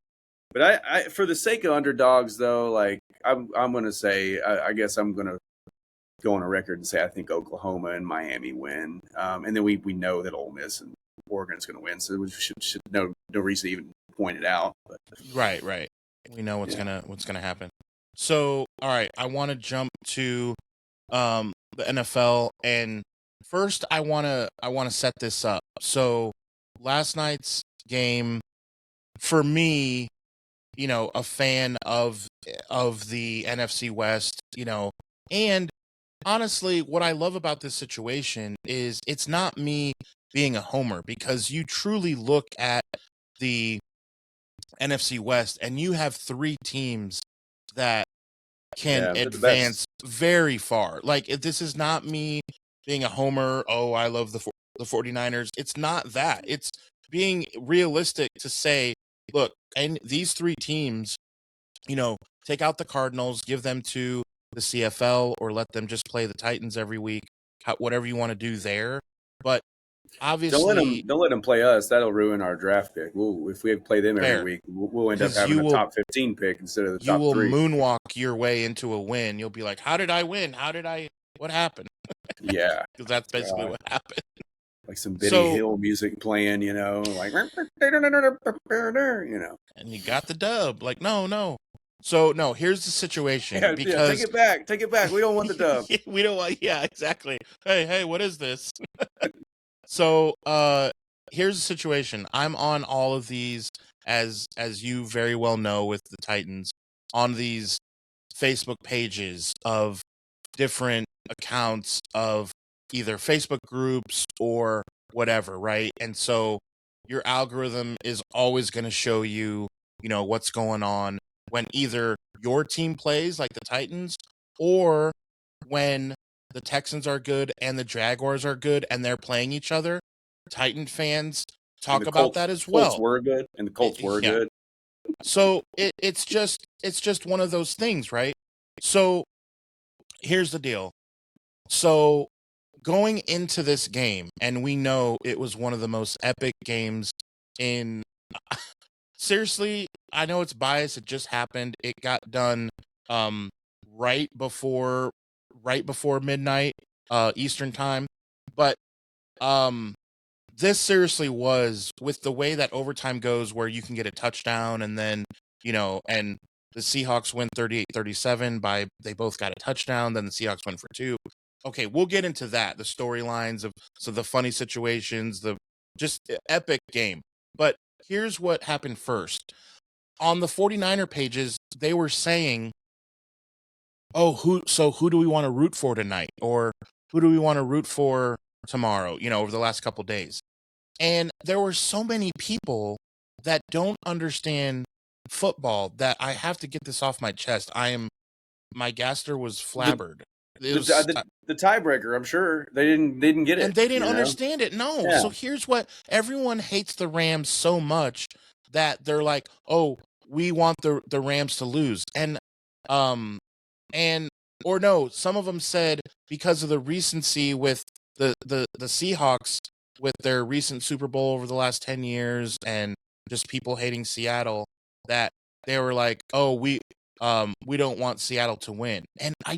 but I for the sake of underdogs though, like I'm going to say, I guess I'm going to go on a record and say I think Oklahoma and Miami win, and then we know that Ole Miss and Oregon is going to win, so we should no reason to even point it out. But. Right. We know what's gonna happen. So, all right, I want to jump to the NFL, and first I want to set this up. So, last night's game, for me, a fan of the NFC West, and honestly, what I love about this situation is it's not me being a homer, because you truly look at the NFC West and you have 3 teams that can advance very far. Like, this is not me being a homer, oh, I love the 49ers. It's not that. It's being realistic to say, look, and these 3 teams, take out the Cardinals, give them to the CFL, or let them just play the Titans every week, whatever you want to do there. But obviously, don't let them play us. That'll ruin our draft pick. If we play them every week, we'll end up having a top 15 pick instead of the top 3. You will moonwalk your way into a win. You'll be like, how did I win? What happened? Yeah. Because that's basically what happened. Like some Benny Hill music playing, like, and you got the dub. Like, no. So, no, here's the situation. Take it back. We don't want the dub. We don't want, exactly. Hey, what is this? So, here's the situation. I'm on all of these, as you very well know, with the Titans, on these Facebook pages of different accounts of either Facebook groups or whatever, right? And so your algorithm is always going to show you, what's going on when either your team plays, like the Titans, or when the Texans are good and the Jaguars are good and they're playing each other. Titan fans talk about that as well. Colts were good, and the Colts were good. So it's just one of those things, right? So here's the deal. So going into this game, and we know it was one of the most epic games in seriously, I know it's biased, it just happened. It got done right before midnight Eastern time. But this seriously was, with the way that overtime goes, where you can get a touchdown and then, and the Seahawks win 38-37 they both got a touchdown, then the Seahawks win for 2. Okay, we'll get into that, the storylines of the funny situations, the just epic game. But here's what happened first. On the 49er pages, they were saying, oh, who do we want to root for tonight? Or who do we want to root for tomorrow, over the last couple days? And there were so many people that don't understand football that I have to get this off my chest. My gaster was flabbered. The tiebreaker, I'm sure they didn't get it, and they didn't understand it. No. Yeah. So here's what everyone hates the Rams so much that they're like, oh, we want the Rams to lose, and or no, some of them said because of the recency with the Seahawks with their recent Super Bowl over the last 10 years and just people hating Seattle, that they were like, oh, we don't want Seattle to win. And I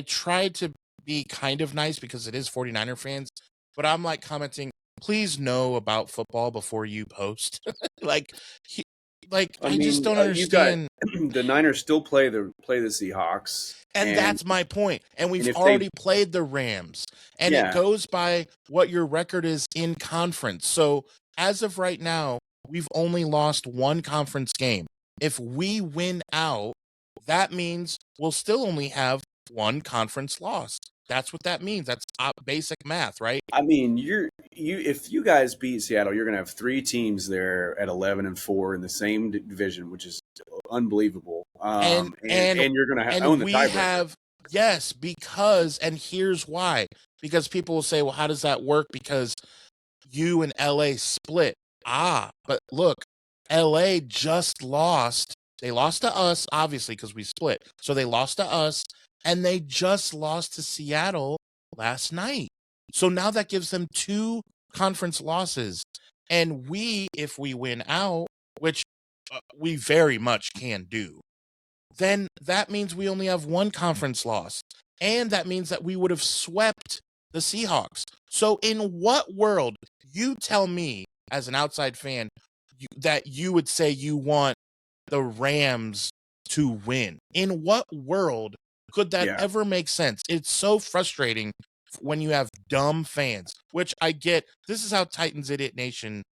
tried to be kind of nice because it is 49er fans, but I'm like commenting, please know about football before you post. I just don't understand. The Niners still play the Seahawks. And that's my point. And we've already played the Rams. And it goes by what your record is in conference. So as of right now, we've only lost 1 conference game. If we win out, that means we'll still only have one conference loss. That's what that means. That's basic math, right? I mean, if you guys beat Seattle, you're going to have 3 teams there at 11-4 in the same division, which is unbelievable. And And you're going to own the we tiebreaker. have, yes, because, and here's why. Because people will say, well, how does that work? Because you and LA split. But look, LA just lost. They lost to us, obviously, because we split. So they lost to us, and they just lost to Seattle last night. So now that gives them 2 conference losses. And if we win out, which we very much can do, then that means we only have 1 conference loss. And that means that we would have swept the Seahawks. So in what world, you tell me as an outside fan, that you would say you want the Rams to win? In what world could that ever make sense? It's so frustrating when you have dumb fans, which I get. This is how Titans Idiot Nation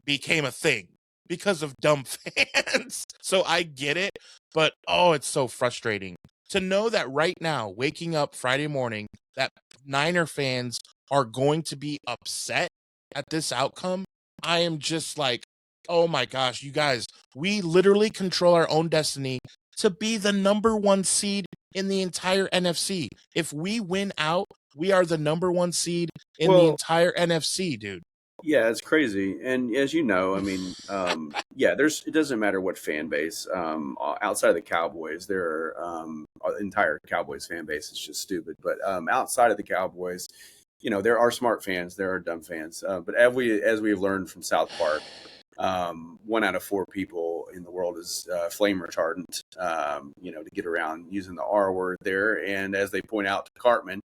became a thing, because of dumb fans. So I get it, but it's so frustrating to know that right now, waking up Friday morning, that Niner fans are going to be upset at this outcome. I am just like, oh my gosh, you guys, we literally control our own destiny to be the number 1 seed in the entire NFC. If we win out, we are the number 1 seed in the entire NFC, dude. Yeah, it's crazy. And as you know, I mean, it doesn't matter what fan base, outside of the Cowboys, their entire Cowboys fan base is just stupid. But outside of the Cowboys, there are smart fans, there are dumb fans. But as we've learned from South Park, 1 out of 4 people in the world is flame retardant, to get around using the R word there. And as they point out to Cartman,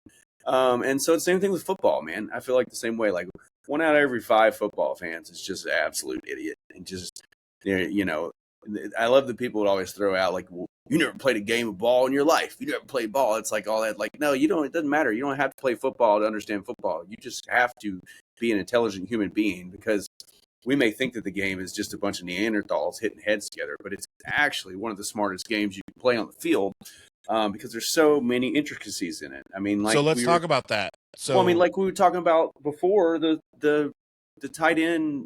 and so it's the same thing with football, man. I feel like the same way, like 1 out of every 5 football fans is just an absolute idiot. And just, I love the people that always throw out like, well, you never played a game of ball in your life. You never played ball. It's like all that, like, no, you don't. It doesn't matter. You don't have to play football to understand football. You just have to be an intelligent human being, because we may think that the game is just a bunch of Neanderthals hitting heads together, but it's actually one of the smartest games you can play on the field, because there's so many intricacies in it. I mean, like, so let's talk about that. So, I mean, like we were talking about before, the tight end,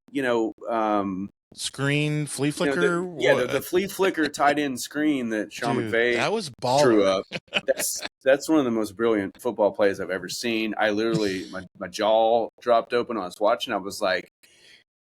screen flea flicker, the flea flicker tight end screen that Sean McVay that was drew up. That's one of the most brilliant football plays I've ever seen. I literally, my jaw dropped open. I was watching. I was like,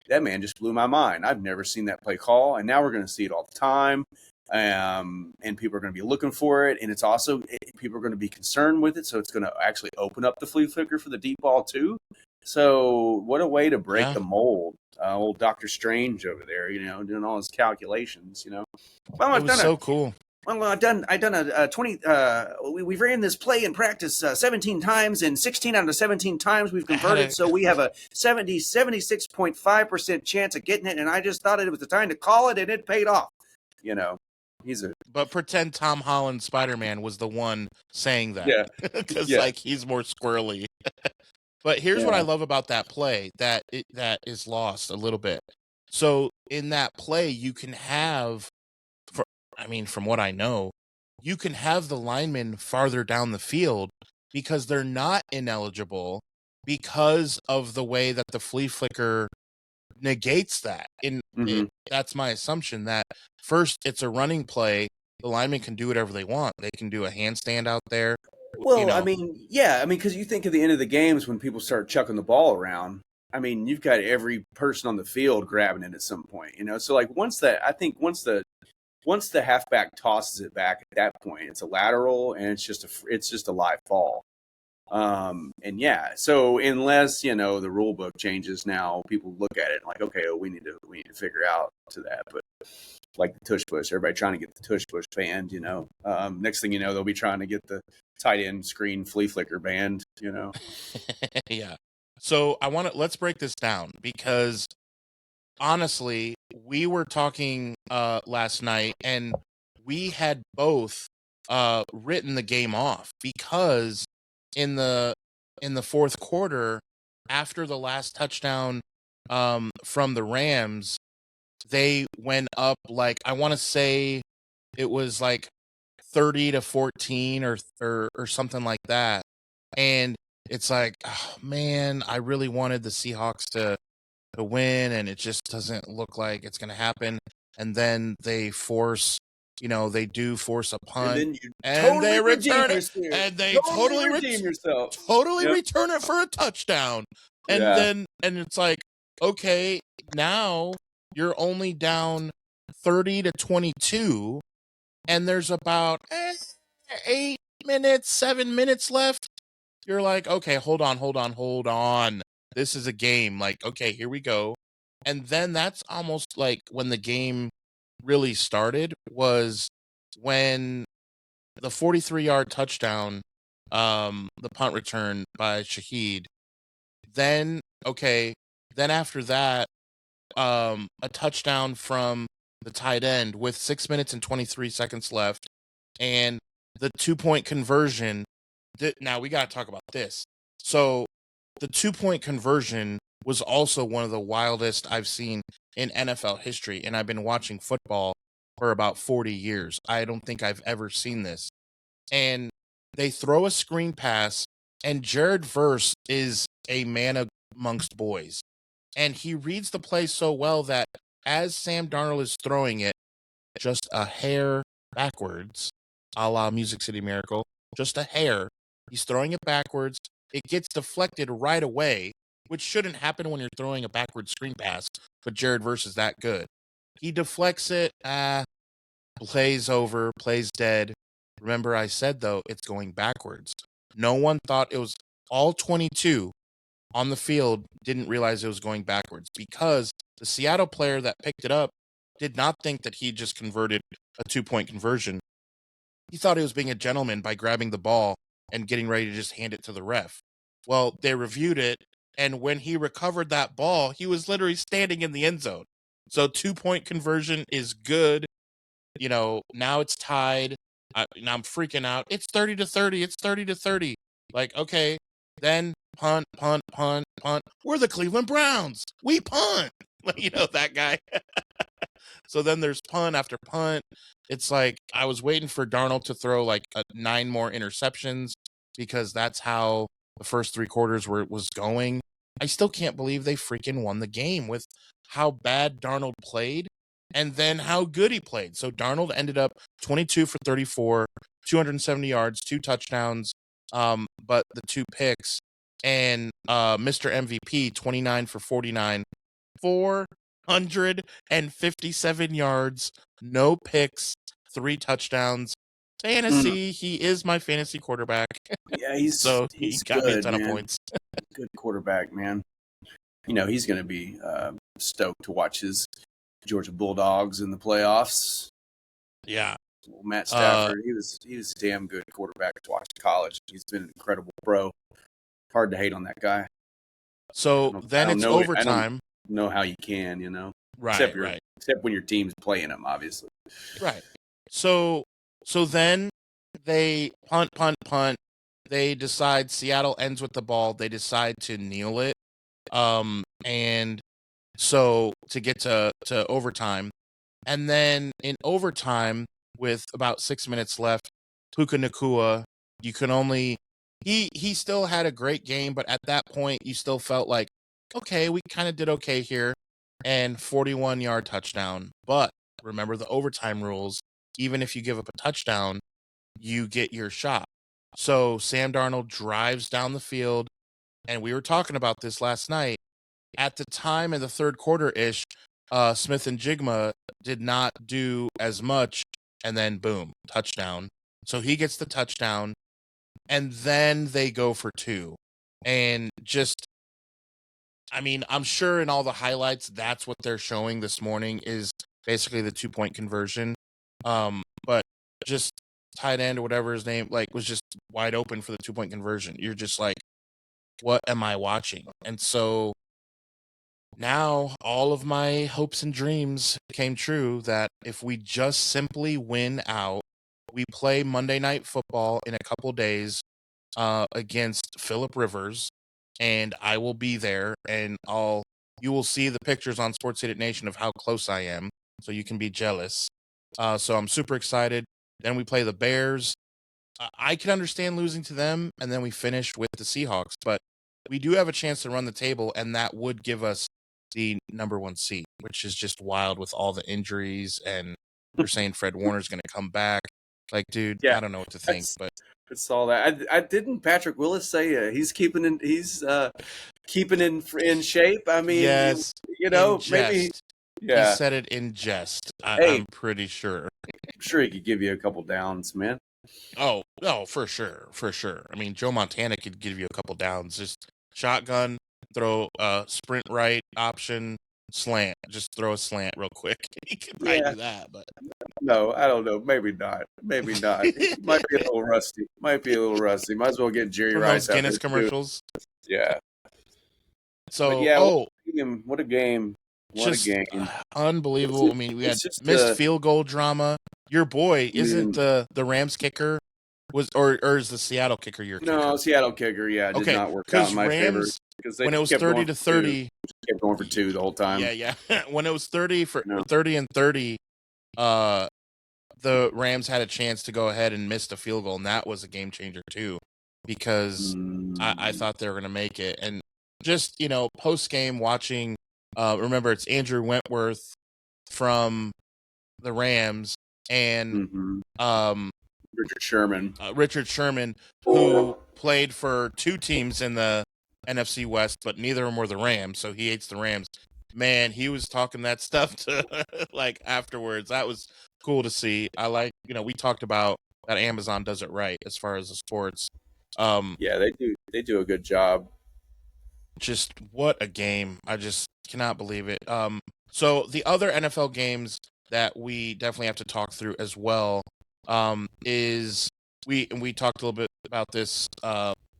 that man just blew my mind. I've never seen that play call, and now we're going to see it all the time. And people are going to be looking for it, and it's also, people are going to be concerned with it, so it's going to actually open up the flea flicker for the deep ball too. So what a way to break the mold. Old Dr. Strange over there, doing all his calculations. Well, it was so cool. Well, I've done a 20. We ran this play in practice 17 times, and 16 out of the 17 times we've converted. So we have a 76.5% chance of getting it. And I just thought it was the time to call it, and it paid off. But pretend Tom Holland Spider-Man was the one saying that. Yeah, because like he's more squirrely. But here's what I love about that play that is lost a little bit. So in that play, you can have, from what I know, you can have the linemen farther down the field because they're not ineligible because of the way that the flea flicker negates that. That's my assumption, that first it's a running play. The linemen can do whatever they want. They can do a handstand out there. Well, because you think at the end of the games when people start chucking the ball around, you've got every person on the field grabbing it at some point, So like once the halfback tosses it back at that point, it's a lateral and it's just a live fall. So unless, the rule book changes now, people look at it like, okay, we need to figure out to that. But like the tush push, everybody trying to get the tush push banned, next thing you know, they'll be trying to get the tight end screen flea flicker banned, Yeah. So let's break this down, because honestly, we were talking last night and we had both written the game off, because in the fourth quarter, after the last touchdown from the Rams, they went up like, I want to say it was like 30-14 or something like that. And it's like, oh, man, I really wanted the Seahawks to win, and it just doesn't look like it's going to happen. And then they they do force a And punt, then you and totally they redeem return it, yourself. and they totally redeem yourself. Yep. return it for a touchdown. And Yeah. then it's like, okay, now you're only down 30-22, and there's about 7 minutes left. You're like, okay, hold on. This is a game. Like, okay, here we go. And then that's almost like when the game really started, was when the 43-yard touchdown, the punt return by Shaheed. Then, okay, then after that, a touchdown from the tight end with 6 minutes and 23 seconds left, and the 2-point conversion. Now we got to talk about this. So the 2-point conversion was also one of the wildest I've seen in NFL history, and I've been watching football for about 40 years. I don't think I've ever seen this. And they throw a screen pass, and Jared Verse is a man amongst boys. And he reads the play so well that as Sam Darnold is throwing it just a hair backwards, a la Music City Miracle, just a hair, he's throwing it backwards. It gets deflected right away, which shouldn't happen when you're throwing a backward screen pass, but Jared Verse is that good. He deflects it, plays over, plays dead. Remember I said, though, it's going backwards. No one thought it was, all 22 on the field didn't realize it was going backwards, because the Seattle player that picked it up did not think that he just converted a 2-point conversion. He thought he was being a gentleman by grabbing the ball and getting ready to just hand it to the ref. Well, they reviewed it, and when he recovered that ball, he was literally standing in the end zone. So 2-point conversion is good. Now it's tied. Now I'm freaking out. It's 30-30. It's 30-30. Like, okay, then punt. We're the Cleveland Browns. We punt. That guy. So then there's punt after punt. It's like I was waiting for Darnold to throw like 9 more interceptions, because that's how the first 3 quarters was going. I still can't believe they freaking won the game with how bad Darnold played and then how good he played. So Darnold ended up 22 for 34, 270 yards, 2 touchdowns, but the 2 picks. And Mr. MVP, 29 for 49, 457 yards, no picks, 3 touchdowns. Fantasy, he is my fantasy quarterback. Yeah, he's got me a good, ton man. of points. Good quarterback, man. He's going to be stoked to watch his Georgia Bulldogs in the playoffs. Yeah. Matt Stafford, he was a damn good quarterback to watch in college. He's been an incredible pro. Hard to hate on that guy. So then it's overtime. I don't know how you can, Right, except when your team's playing them, obviously. Right. So then they punt. They decide, Seattle ends with the ball. They decide to kneel it. And so to get to overtime. And then in overtime, with about 6 minutes left, Puka Nacua, you can only, he still had a great game, but at that point you still felt like, okay, we kind of did okay here, and 41-yard touchdown. But remember the overtime rules. Even if you give up a touchdown, you get your shot. So Sam Darnold drives down the field, and we were talking about this last night. At the time in the third quarter-ish, Smith and Jigma did not do as much, and then boom, touchdown. So he gets the touchdown, and then they go for 2. And just, I'm sure in all the highlights, that's what they're showing this morning, is basically the 2-point conversion. But just tight end or whatever his name, was just wide open for the 2-point conversion. You're just like, what am I watching? And so now all of my hopes and dreams came true, that if we just simply win out, we play Monday Night Football in a couple days against Phillip Rivers, and I will be there, and I'll you will see the pictures on Sports Edit Nation of how close I am, so you can be jealous. So I'm super excited. Then we play the Bears. I can understand losing to them, and then we finish with the Seahawks. But we do have a chance to run the table, and that would give us the number 1 seed, which is just wild with all the injuries. And they're saying Fred Warner's going to come back. Like, dude, Yeah, I don't know what to think. But I saw that. I didn't. Patrick Willis say he's keeping in. He's keeping in shape. I mean, yes, maybe. He Yeah. said it in jest. Hey, I'm pretty sure. I'm sure he could give you a couple downs, man. Oh, for sure, for sure. I mean, Joe Montana could give you a couple downs. Just shotgun, throw a sprint right option, slant. Just throw a slant real quick. He could probably do that, but No, I don't know. Maybe not. Maybe not. Might be a little rusty. Might as well get Jerry from Rice those out Guinness there, too. commercials. Yeah. So, But yeah, what a game. What just a game. Unbelievable. I mean, we had just missed field goal drama. Your boy isn't the Rams kicker or is the Seattle kicker your kicker? No, Seattle kicker. Yeah, did not work out in my favor because when it was 30 to 30, kept going for 2 the whole time. Yeah. When it was 30 and 30, the Rams had a chance to go ahead and missed a field goal, and that was a game changer too, because I thought they were going to make it. And just post game watching. Remember, it's Andrew Wentworth from the Rams and Richard Sherman, who played for 2 teams in the NFC West, but neither of them were the Rams, so he hates the Rams. Man, he was talking that stuff to afterwards. That was cool to see. I like, we talked about that Amazon does it right as far as the sports. Yeah, they do a good job. Just what a game. I just cannot believe it. So the other NFL games that we definitely have to talk through as well is we talked a little bit about this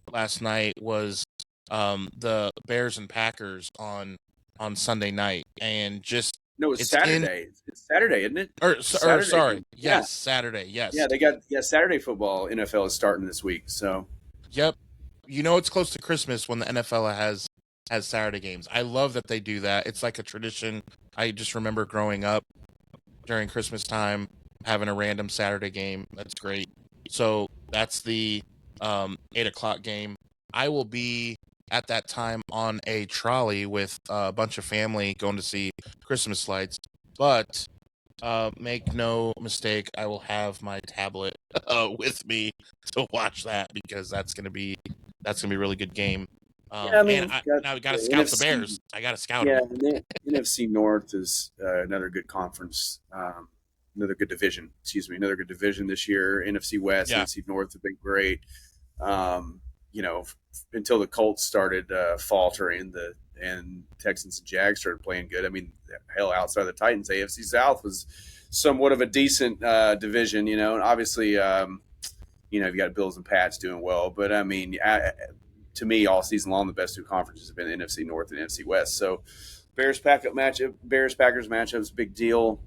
last night was the Bears and Packers on Sunday night, and just it's Saturday. It's Saturday, isn't it? Sorry. Yes, Saturday. Yes. Yeah, they got Saturday football. NFL is starting this week, so. Yep. It's close to Christmas when the NFL has Saturday games. I love that they do that. It's like a tradition. I just remember growing up during Christmas time having a random Saturday game. That's great. So that's the 8:00 game. I will be at that time on a trolley with a bunch of family going to see Christmas lights. But make no mistake, I will have my tablet with me to watch that, because that's gonna be a really good game. Now we got to scout the Bears. I got to scout them. Yeah, NFC North is another good conference, another good division. Another good division this year. NFC West, NFC North have been great. Until the Colts started faltering, and Texans and Jags started playing good. I mean, hell, outside of the Titans, AFC South was somewhat of a decent division. And obviously, you've got Bills and Pats doing well, but I mean, to me, all season long, the best 2 conferences have been the NFC North and NFC West. So, Bears-Packers matchup is a big deal.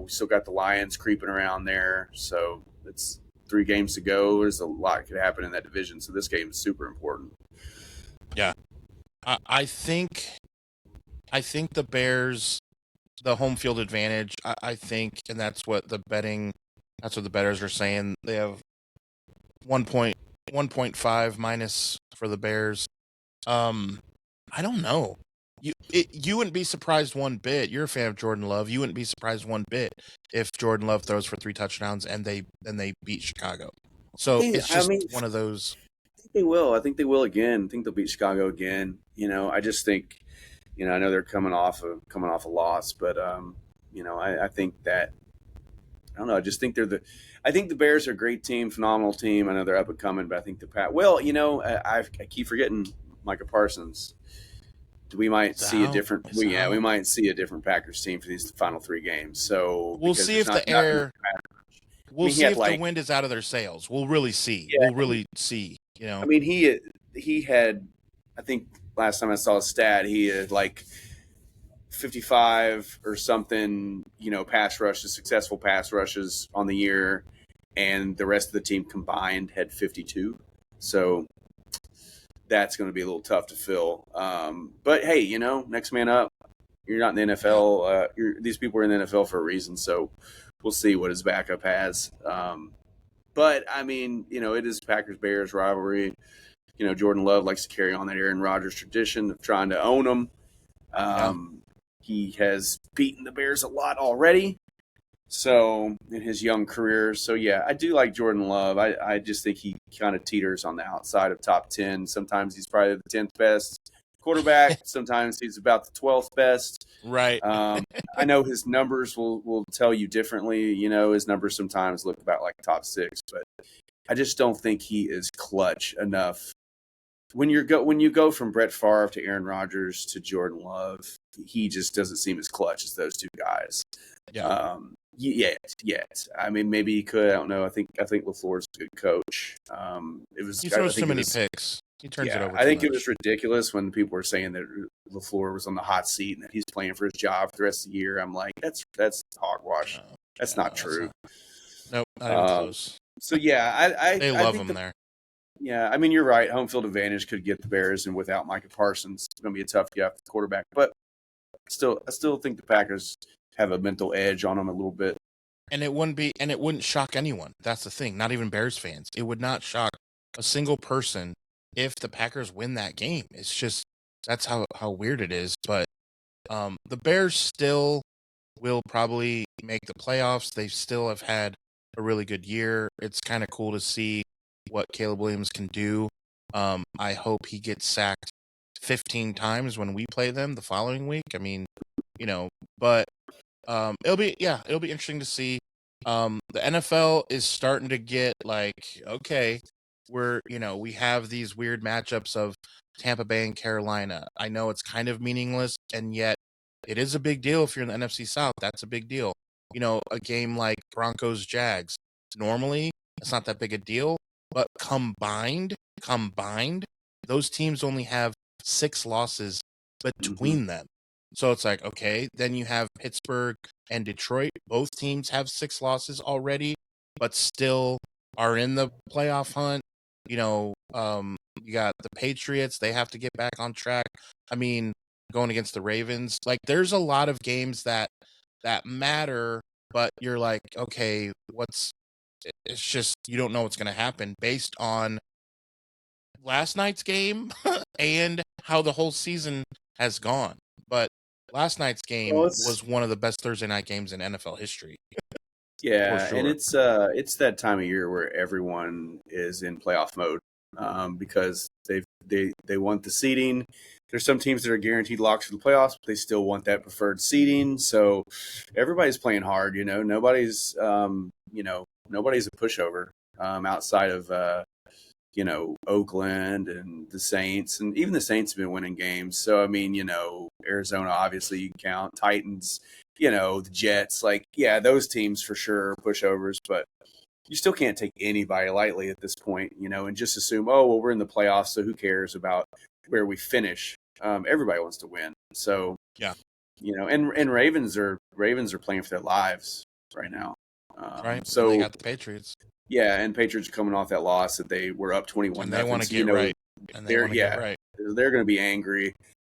Still got the Lions creeping around there. So, it's 3 games to go. There's a lot could happen in that division. So, this game is super important. Yeah. I think the Bears, the home field advantage, I think, and that's what the bettors are saying. They have 1.5 minus for the Bears. I don't know. You wouldn't be surprised one bit. You're a fan of Jordan Love. You wouldn't be surprised one bit if Jordan Love throws for 3 touchdowns and they beat Chicago. So it's just one of those. I think they will. I think they will again. I think they'll beat Chicago again. I just think, I know they're coming off a loss, but I think that. I don't know. I just think I think the Bears are a great team, phenomenal team. I know they're up and coming, but I think I keep forgetting Micah Parsons. We might see a different. We might see a different Packers team for these final 3 games. So we'll see if the wind is out of their sails. We'll really see. Yeah. We'll really see. I mean, he had. I think last time I saw a stat, he had like 55 or something, successful pass rushes on the year, and the rest of the team combined had 52. So that's going to be a little tough to fill. But hey, next man up. You're not in the NFL. These people are in the NFL for a reason, so we'll see what his backup has. But I mean, it is Packers-Bears rivalry. Jordan Love likes to carry on that Aaron Rodgers tradition of trying to own them. He has beaten the Bears a lot already. So in his young career. So yeah, I do like Jordan Love. I just think he kind of teeters on the outside of top 10. Sometimes he's probably the 10th best quarterback. Sometimes he's about the 12th best. Right. I know his numbers will tell you differently. His numbers sometimes look about like top 6, but I just don't think he is clutch enough. When you go from Brett Favre to Aaron Rodgers to Jordan Love, he just doesn't seem as clutch as those two guys. Yeah. Yet. I mean, maybe he could. I don't know. I think LaFleur's a good coach. He throws too many picks. He turns it over. I think it was ridiculous when people were saying that LaFleur was on the hot seat and that he's playing for his job for the rest of the year. I'm like, that's hogwash. No, that's not true. Nope, not even close. So yeah, they love him there. Yeah, I mean, you're right. Home field advantage could get the Bears, and without Micah Parsons, it's going to be a tough gap for the quarterback. But I still think the Packers have a mental edge on them a little bit. And it wouldn't shock anyone. That's the thing. Not even Bears fans. It would not shock a single person if the Packers win that game. It's just that's how weird it is. But the Bears still will probably make the playoffs. They still have had a really good year. It's kind of cool to see what Caleb Williams can do. I hope he gets sacked 15 times when we play them the following week. I mean, but it'll be interesting to see. The NFL is starting to get like, okay, we have these weird matchups of Tampa Bay and Carolina. I know it's kind of meaningless, and yet it is a big deal if you're in the NFC South. That's a big deal. A game like Broncos-Jags, normally it's not that big a deal, but combined, those teams only have 6 losses between them. So it's like, okay, then you have Pittsburgh and Detroit. Both teams have 6 losses already, but still are in the playoff hunt. You got the Patriots. They have to get back on track. I mean, going against the Ravens. Like, there's a lot of games that matter, but you're like, okay, it's just, you don't know what's going to happen based on last night's game and how the whole season has gone. But last night's game was one of the best Thursday night games in NFL history. Yeah, sure. And it's that time of year where everyone is in playoff mode because they want the seeding. There's some teams that are guaranteed locks for the playoffs, but they still want that preferred seeding. So everybody's playing hard. Nobody's nobody's a pushover outside of Oakland and the Saints, and even the Saints have been winning games. So I mean, Arizona obviously you can count, Titans, the Jets, like, yeah, those teams for sure are pushovers, but you still can't take anybody lightly at this point, and just assume, oh, well, we're in the playoffs, so who cares about where we finish? Everybody wants to win. So yeah, and Ravens are playing for their lives right now. Right. So they got the Patriots. Yeah, and Patriots are coming off that loss that they were up 21. And they want to get right. And they want to get right. They're going to be angry.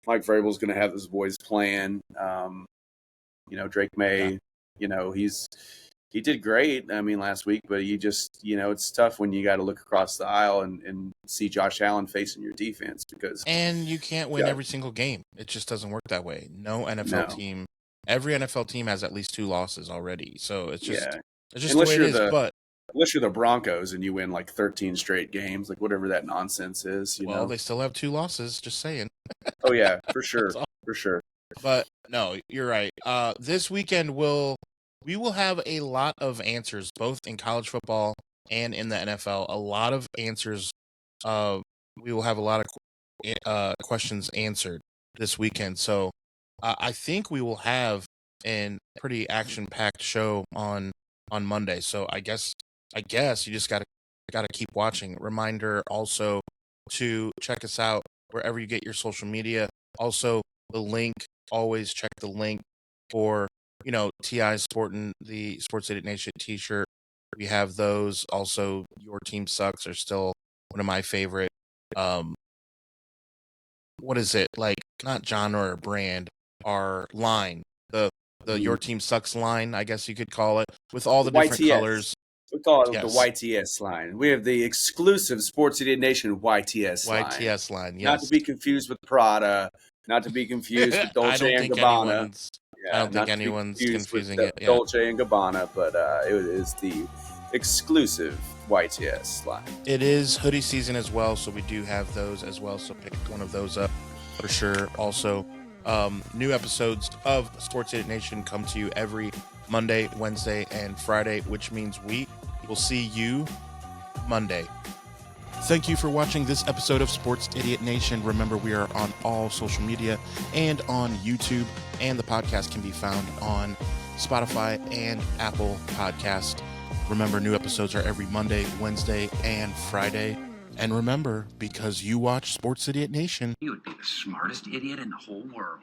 Mike Vrabel's going to have his boys playing. Drake May, he did great. I mean, last week, but he just, it's tough when you got to look across the aisle and see Josh Allen facing your defense and you can't win every single game. It just doesn't work that way. No NFL team. Every NFL team has at least 2 losses already. So it's just the way it is. But unless you're the Broncos and you win like 13 straight games, like whatever that nonsense is, Well, they still have 2 losses, just saying. Oh, yeah, for sure. For sure. But no, you're right. This weekend we will have a lot of answers, both in college football and in the NFL. A lot of answers. We will have a lot of questions answered this weekend. So I think we will have a pretty action-packed show on Monday. So I guess you just gotta keep watching. Reminder also to check us out wherever you get your social media. Also, the link. Always check the link for TI sporting the Sports Idiot Nation T-shirt. We have those. Also, Your Team Sucks are still one of my favorite what is it, like, not genre or brand, our line, the Your Team Sucks line, I guess you could call it, with all the different YTS. colors. We call it the Yes. YTS line. We have the exclusive Sports Idiot Nation YTS line. YTS line, yes. Not to be confused with Prada, not to be confused with Dolce and Gabbana. I don't think anyone's confusing it. Yeah. Dolce and Gabbana, but it is the exclusive YTS line. It is hoodie season as well, so we do have those as well. So pick one of those up for sure. Also, new episodes of Sports Idiot Nation come to you every Monday, Wednesday, and Friday, which means we will see you Monday. Thank you for watching this episode of Sports Idiot Nation. Remember, we are on all social media and on YouTube, and the podcast can be found on Spotify and Apple Podcast. Remember, new episodes are every Monday, Wednesday, and Friday. And remember, because you watch Sports Idiot Nation, you would be the smartest idiot in the whole world.